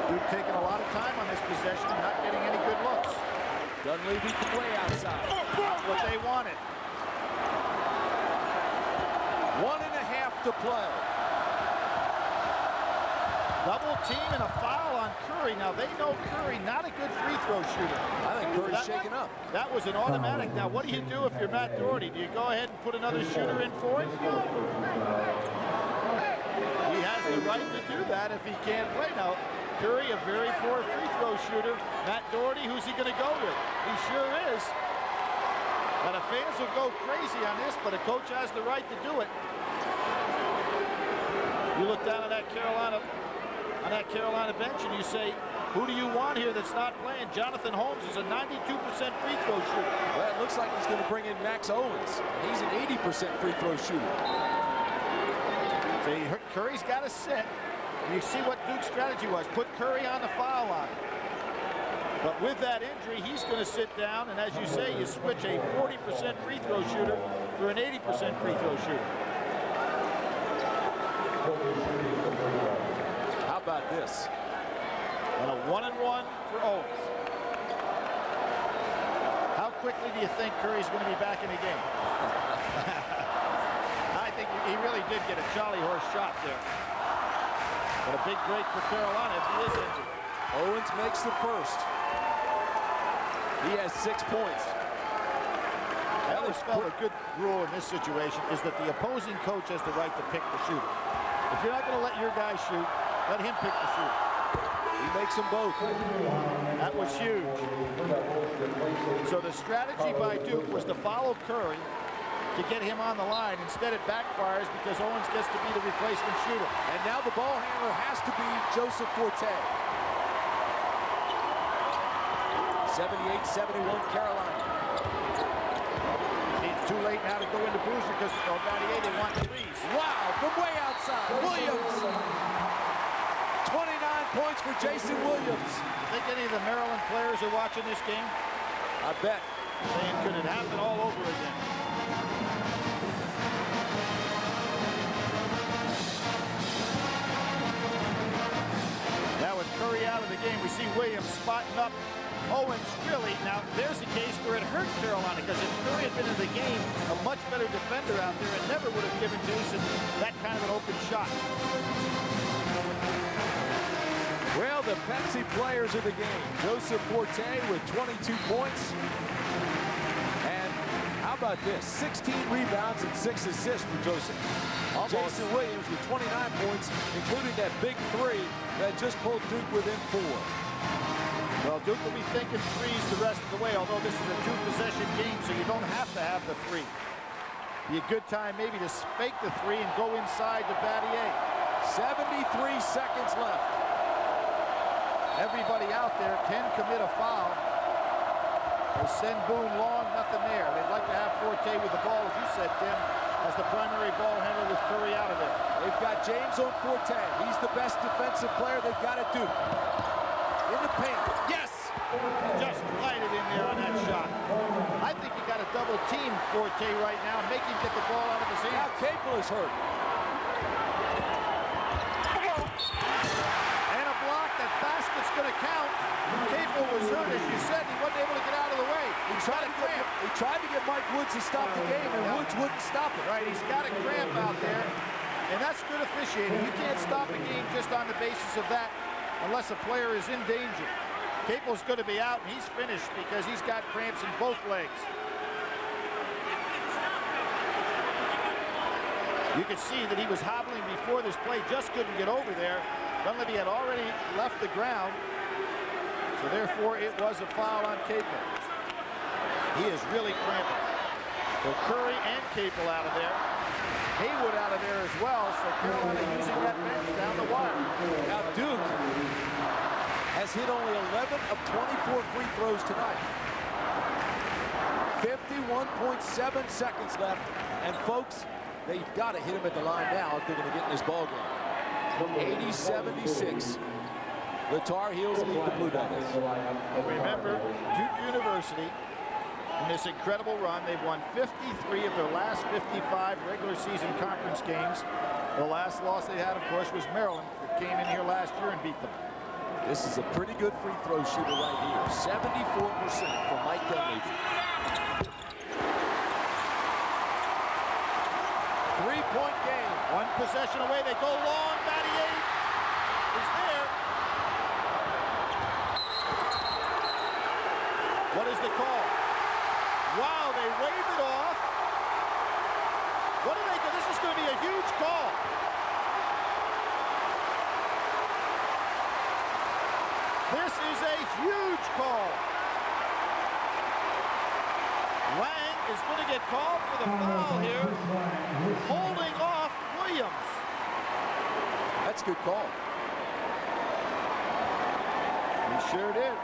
Duke taking a lot of time on this possession and not getting any good looks. Dunleavy way outside. Not what they wanted. 1.5 to play. Double team and a foul on Curry. Now they know Curry, not a good free throw shooter. I think Curry's shaking up. That was an automatic. Now what do you do if you're Matt Doherty? Do you go ahead and put another shooter in for it? He has the right to do that if he can't play. Now Curry, a very poor free throw shooter. Matt Doherty, who's he going to go with? He sure is. Now the fans will go crazy on this, but a coach has the right to do it. You look down at that Carolina bench and you say, who do you want here that's not playing? Jonathan Holmes is a 92% free throw shooter. Well, it looks like he's going to bring in Max Owens. He's an 80% free throw shooter. So Curry's got to sit. You see what Duke's strategy was. Put Curry on the foul line. But with that injury, he's going to sit down, and as you say, you switch a 40% free throw shooter for an 80% free throw shooter. How about this? And a 1-and-1 for Owens. How quickly do you think Curry's going to be back in the game? I think he really did get a Charlie horse shot there. But a big break for Carolina if he is injured. Owens makes the first. He has 6 points. I always felt a good rule in this situation is that the opposing coach has the right to pick the shooter. If you're not going to let your guy shoot, let him pick the shooter. He makes them both. That was huge. So the strategy by Duke was to follow Curry to get him on the line. Instead, it backfires because Owens gets to be the replacement shooter. And now the ball handler has to be Joseph Forte. 78-71 Carolina. It's too late now to go into Boozer because Battier, they want threes. Wow, from way outside, Williams. 29 points for Jason Williams. Think any of the Maryland players are watching this game? I bet. Saying, could it happen all over again? Now with Curry out of the game, we see Williams spotting up Owens. Really, now there's a case where it hurt Carolina, because if Curry had been in the game, a much better defender out there, and never would have given Jason that kind of an open shot. Well, the Pepsi players of the game. Joseph Forte with 22 points. And how about this? 16 rebounds and 6 assists for Joseph. Jason Williams with 29 points, including that big three that just pulled Duke within 4. Well, Duke will be thinking threes the rest of the way, although this is a 2-possession game, so you don't have to have the three. Be a good time maybe to fake the three and go inside to Battier. 73 seconds left. Everybody out there can commit a foul. They send Boone long, nothing there. They'd like to have Forte with the ball, as you said, Tim, as the primary ball handler with Curry out of there. They've got James on Forte. He's the best defensive player they've got at Duke. In the paint. Yes! Just glided in there on that shot. I think you got to double team Forte right now, make him get the ball out of his hands. Now Capel is hurt. And a block. That basket's going to count. Capel was hurt, as you said. He wasn't able to get out of the way. He tried to get Mike Woods to stop the game, and Woods wouldn't stop it. Right, he's got a cramp out there, and that's good officiating. You can't stop a game just on the basis of that unless a player is in danger. Capel's going to be out, and he's finished because he's got cramps in both legs. You could see that he was hobbling before this play, just couldn't get over there. Dunleavy had already left the ground, so therefore it was a foul on Capel. He is really cramping. So Curry and Capel out of there. Haywood out of there as well, so Carolina using that bench down the wire. Now Duke has hit only 11 of 24 free throws tonight. 51.7 seconds left, and folks, they've got to hit him at the line now if they're going to get in this ball game. 80-76. The Tar Heels lead the Blue Devils. Remember, Duke University, in this incredible run, they've won 53 of their last 55 regular season conference games. The last loss they had, of course, was Maryland, that came in here last year and beat them. This is a pretty good free throw shooter right here. 74% for Mike Dunleavy. Three-point game. One possession away. They go long. Battier is there. What is the call? Wow, they wave it off. What do they do? This is going to be a huge call. This is a huge call. Lang is going to get called for the foul here, holding off Williams. That's a good call. He sure did.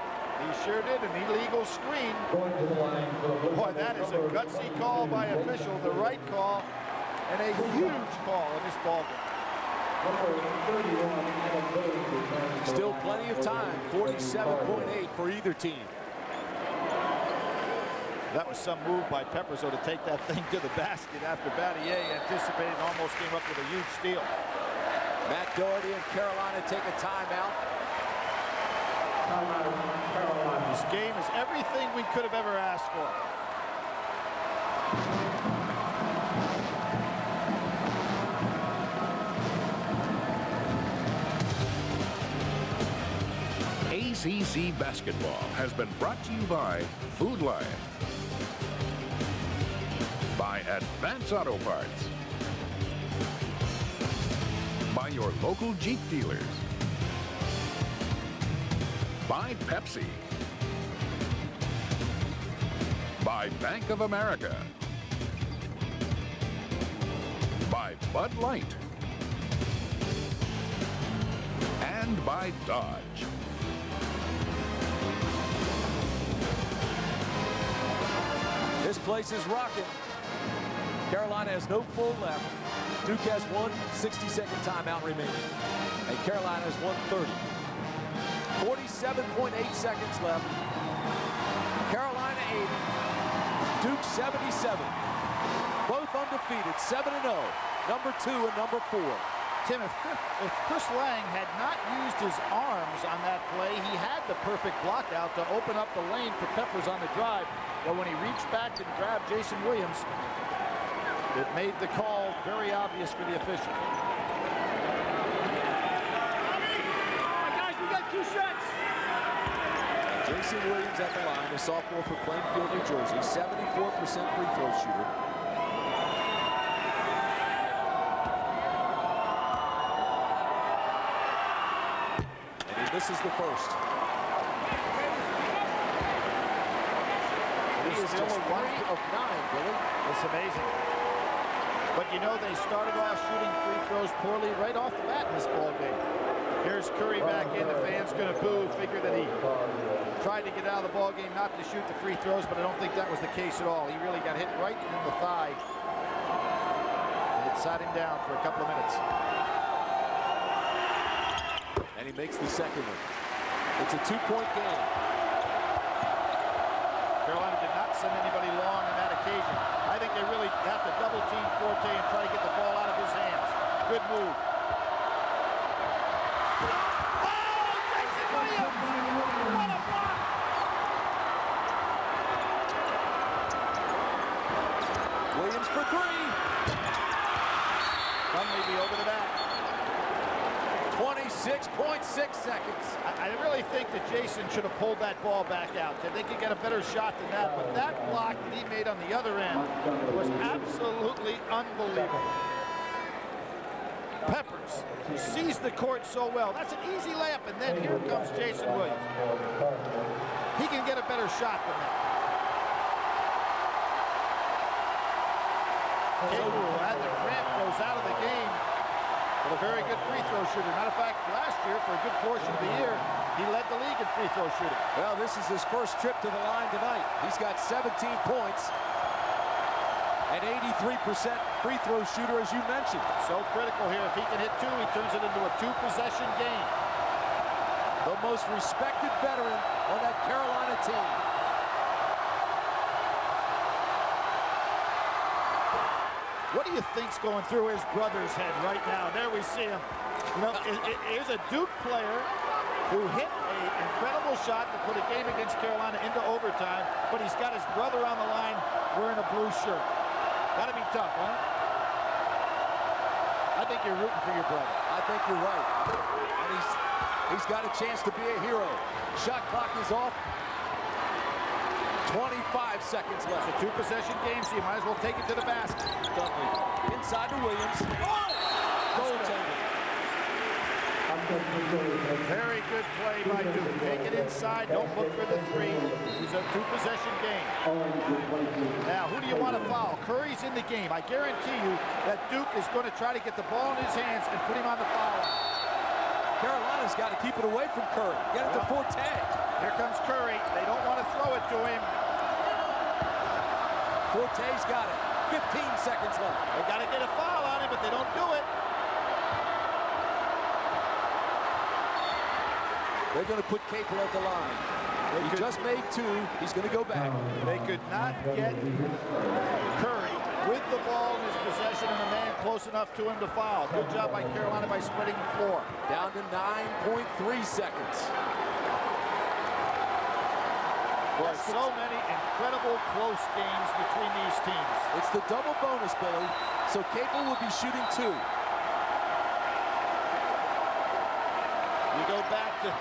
He sure did. An illegal screen. Boy, that is a gutsy call by official. The right call, and a huge call in this ball game. Still plenty of time. 47.8 for either team. That was some move by Pepperso to take that thing to the basket after Battier anticipated and almost came up with a huge steal. Matt Doherty and Carolina take a timeout. This game is everything we could have ever asked for. SEC Basketball has been brought to you by Food Lion, by Advance Auto Parts, by your local Jeep dealers, by Pepsi, by Bank of America, by Bud Light, and by Dodge. This place is rocking. Carolina has no full left. Duke has 1 60-second timeout remaining. And Carolina has 1:30. 47.8 seconds left. Carolina 80. Duke 77. Both undefeated, 7-0. Number 2 and number 4. Tim, if Chris Lang had not used his arms on that play, he had the perfect block out to open up the lane for Peppers on the drive. But when he reached back and grabbed Jason Williams, it made the call very obvious for the official. Guys, we got 2 shots. Jason Williams at the line, a sophomore for Plainfield, New Jersey, 74% free throw shooter. This is the first. He is just 3 of 9, Billy. It's amazing. But you know, they started off shooting free throws poorly right off the bat in this ball game. Here's Curry back in. The fans going to boo. Figure that he tried to get out of the ball game, not to shoot the free throws, but I don't think that was the case at all. He really got hit right in the thigh. And it sat him down for a couple of minutes. And he makes the second one. It's a 2-point game. Carolina did not send anybody long on that occasion. I think they really have to double team Forte and try to get the ball out of his hands. Good move. Oh, Jason Williams! What a block! Williams for 3. One may be over the back. 26.6 seconds. I really think that Jason should have pulled that ball back out. They could get a better shot than that, but that block that he made on the other end was absolutely unbelievable. Peppers, who sees the court so well. That's an easy layup, and then here comes Jason Williams. He can get a better shot than that. Capel at the rim goes out of the game. But a very good free throw shooter. Matter of fact, last year, for a good portion of the year, he led the league in free throw shooting. Well, this is his first trip to the line tonight. He's got 17 points. An 83% free throw shooter, as you mentioned. So critical here. If he can hit 2, he turns it into a 2-possession game. The most respected veteran on that Carolina team. What do you think's going through his brother's head right now? There we see him. You know, here's a Duke player who hit an incredible shot to put a game against Carolina into overtime, but he's got his brother on the line wearing a blue shirt. Gotta be tough, huh? I think you're rooting for your brother. I think you're right. And he's got a chance to be a hero. Shot clock is off. 25 seconds left. It's a 2-possession game, so you might as well take it to the basket. Dunley inside to Williams. Oh! Goaltender. Very good play by Duke. Take it inside. Don't look for the 3. It's a 2-possession game. Now, who do you want to foul? Curry's in the game. I guarantee you that Duke is going to try to get the ball in his hands and put him on the foul line. Carolina's got to keep it away from Curry. Get it to Forte. Here comes Curry. They don't want to throw it to him. Forte's got it. 15 seconds left. They got to get a foul on him, but they don't do it. They're going to put Capel at the line. He just made 2. He's going to go back. They could not get Curry with the ball in his possession and a man close enough to him to foul. Good job by Carolina by spreading the floor. Down to 9.3 seconds. There's so many incredible close games between these teams. It's the double bonus, Billy, so Capel will be shooting 2. You go back to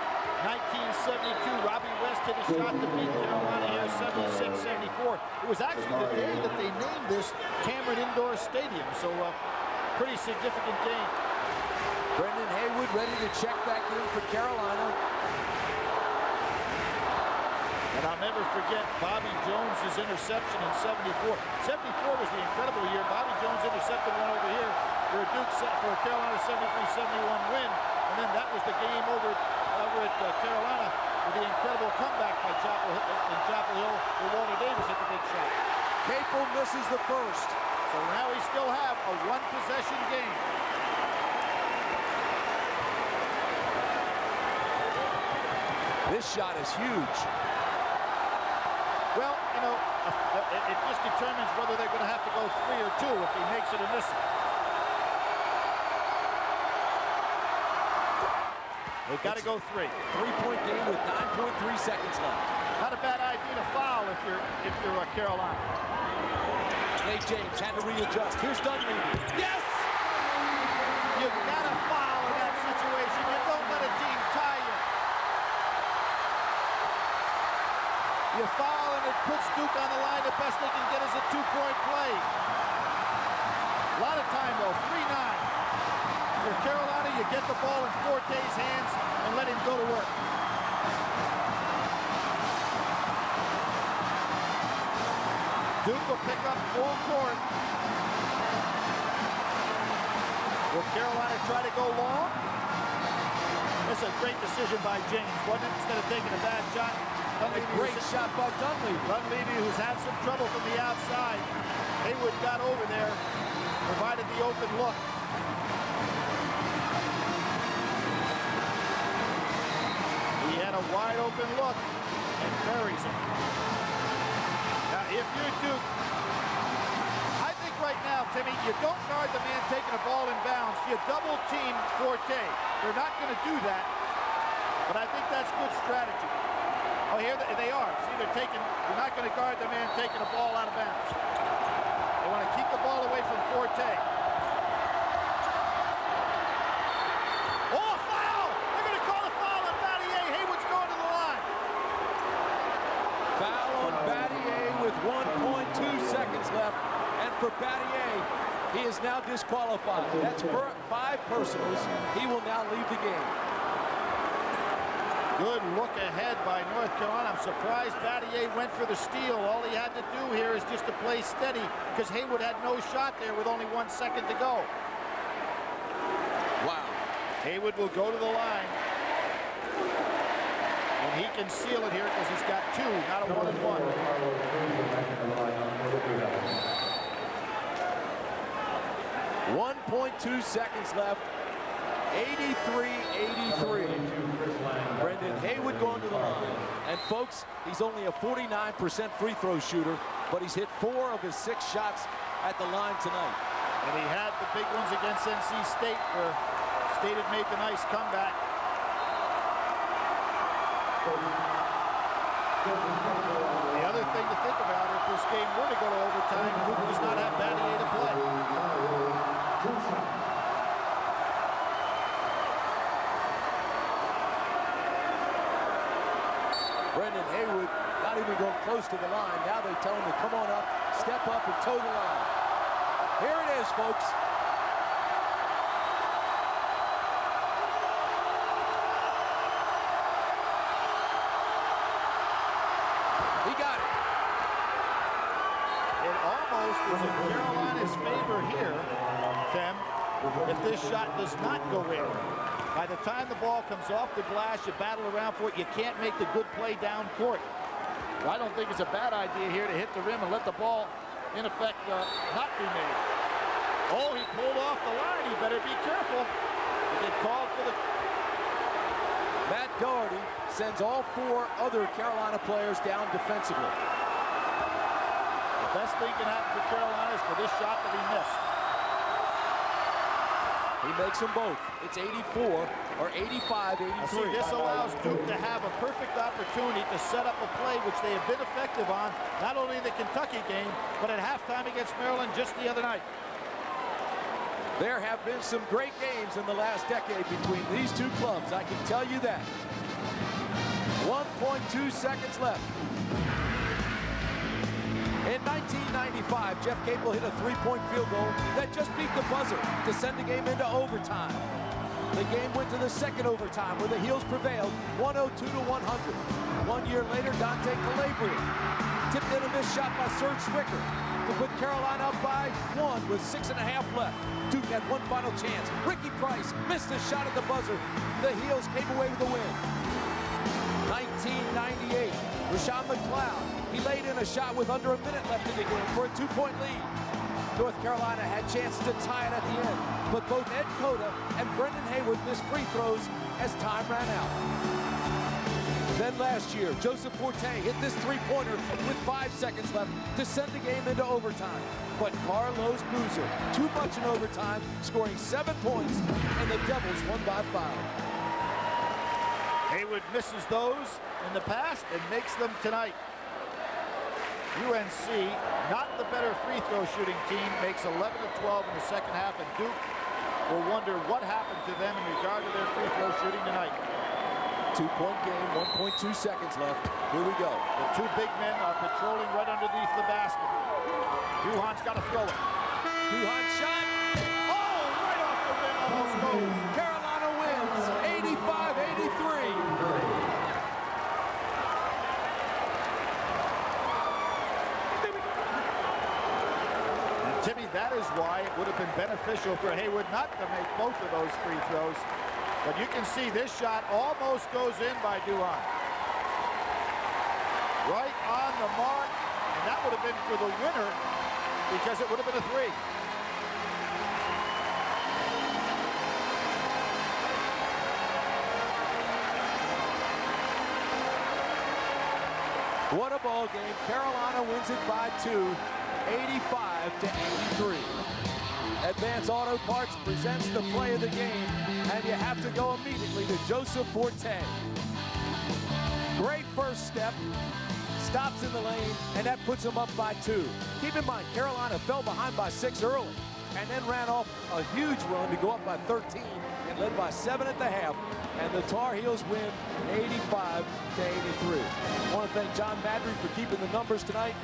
1972, Robbie West hit a shot to beat Carolina here, 76-74. It was actually the day that they named this Cameron Indoor Stadium, so pretty significant game. Brendan Haywood ready to check back in for Carolina. And I'll never forget Bobby Jones' interception in 74. 74 was the incredible year. Bobby Jones intercepted one over here for a for a Carolina 73-71 win. And then that was the game over at Carolina with the incredible comeback by Chapel Hill where Walter Davis hit the big shot. Capel misses the first. So now we still have a one-possession game. This shot is huge. Well, you know, it just determines whether they're going to have to go 3 or 2 if he makes it or misses it. They've got to go 3. 3-point game with 9.3 seconds left. Not a bad idea to foul if you're Carolina. Nate James had to readjust. Here's Dunleavy. Yes! You've got to foul in that situation. You don't let a team tie you. You foul and it puts Duke on the line. The best they can get is a 2-point play. A lot of time though, 3-9. For Carolina, you get the ball in Forte's hands and let him go to work. Duke will pick up full court. Will Carolina try to go long? That's a great decision by James, wasn't it? Instead of taking a bad shot. A great shot by Dunleavy. Dunleavy, who's had some trouble from the outside. Haywood got over there, provided the open look. He had a wide open look and buries it. Now, if you're Duke, I think right now, Timmy, you don't guard the man taking a ball in bounds. You double team Forte. They're not going to do that, but I think that's good strategy. Oh, here they are. See, you're not going to guard the man taking a ball out of bounds. They want to keep the ball away from Forte. Oh, foul! They're going to call a foul on Battier. Haywood's going to the line. Foul on Battier with 1.2 seconds left. And for Battier, he is now disqualified. That's 5 personals. He will now leave the game. Good look ahead by North Carolina. I'm surprised Battier went for the steal. All he had to do here is just to play steady because Haywood had no shot there with only 1 second to go. Wow. Haywood will go to the line. And he can seal it here because he's got 2, not a 1 and 1. 1.2 seconds left. 83-83. Brendan Haywood going to the line. And folks, he's only a 49% free throw shooter, but he's hit 4 of his 6 shots at the line tonight. And he had the big ones against NC State where State had made the nice comeback. The other thing to think about, if this game were to go to overtime, Duke does not have Battier to play. Brendan Haywood not even going close to the line. Now they tell him to come on up, step up, and toe the line. Here it is, folks. He got it. It almost is in Carolina's favor here, Tim, if this shot does not go in. By the time the ball comes off the glass, you battle around for it. You can't make the good play down court. Well, I don't think it's a bad idea here to hit the rim and let the ball, in effect, not be made. Oh, he pulled off the line. He better be careful. He get called for the... Matt Doherty sends all 4 other Carolina players down defensively. The best thing can happen for Carolina is for this shot to be missed. He makes them both. It's 84 or 85-83. See, this allows Duke to have a perfect opportunity to set up a play which they have been effective on, not only in the Kentucky game, but at halftime against Maryland just the other night. There have been some great games in the last decade between these 2 clubs, I can tell you that. 1.2 seconds left. In 1995, Jeff Capel hit a three-point field goal that just beat the buzzer to send the game into overtime. The game went to the second overtime where the Heels prevailed 102 to 100. 1 year later, Dante Calabria tipped in a missed shot by Serge Zwicker to put Carolina up by 1 with 6.5 left. Duke had one final chance. Ricky Price missed a shot at the buzzer. The Heels came away with the win. 1998, Rashawn McLeod. He laid in a shot with under a minute left in the game for a 2-point lead. North Carolina had chances to tie it at the end, but both Ed Cota and Brendan Haywood missed free throws as time ran out. Then last year, Joseph Forte hit this three-pointer with 5 seconds left to send the game into overtime. But Carlos Boozer, too much in overtime, scoring 7 points, and the Devils won by 5. Haywood misses those in the past and makes them tonight. UNC, not the better free throw shooting team, makes 11 of 12 in the second half, and Duke will wonder what happened to them in regard to their free throw shooting tonight. 2-point game, 1.2 seconds left. Here we go. The two big men are patrolling right underneath the basket. Duhan's got to throw it. Duhan shot. Oh, right off the rim, almost goes. Carolina wins, 85-83. Timmy, that is why it would have been beneficial for Haywood not to make both of those free throws. But you can see this shot almost goes in by Duhan. Right on the mark, and that would have been for the winner because it would have been a three. What a ball game. Carolina wins it by 2. 85-83. Advance Auto Parts presents the play of the game, and you have to go immediately to Joseph Forte. Great first step, stops in the lane, and that puts him up by 2. Keep in mind, Carolina fell behind by 6 early, and then ran off a huge run to go up by 13, and led by 7 at the half, and the Tar Heels win 85-83. I want to thank John Madry for keeping the numbers tonight.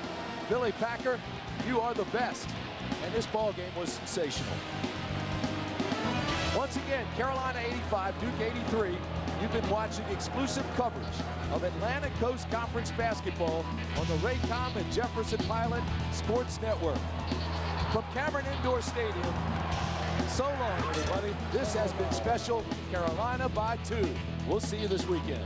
Billy Packer, you are the best, and this ball game was sensational. Once again, Carolina 85, Duke 83. You've been watching exclusive coverage of Atlantic Coast Conference basketball on the Raycom and Jefferson Pilot Sports Network. From Cameron Indoor Stadium, so long, everybody. This has been special, Carolina by 2. We'll see you this weekend.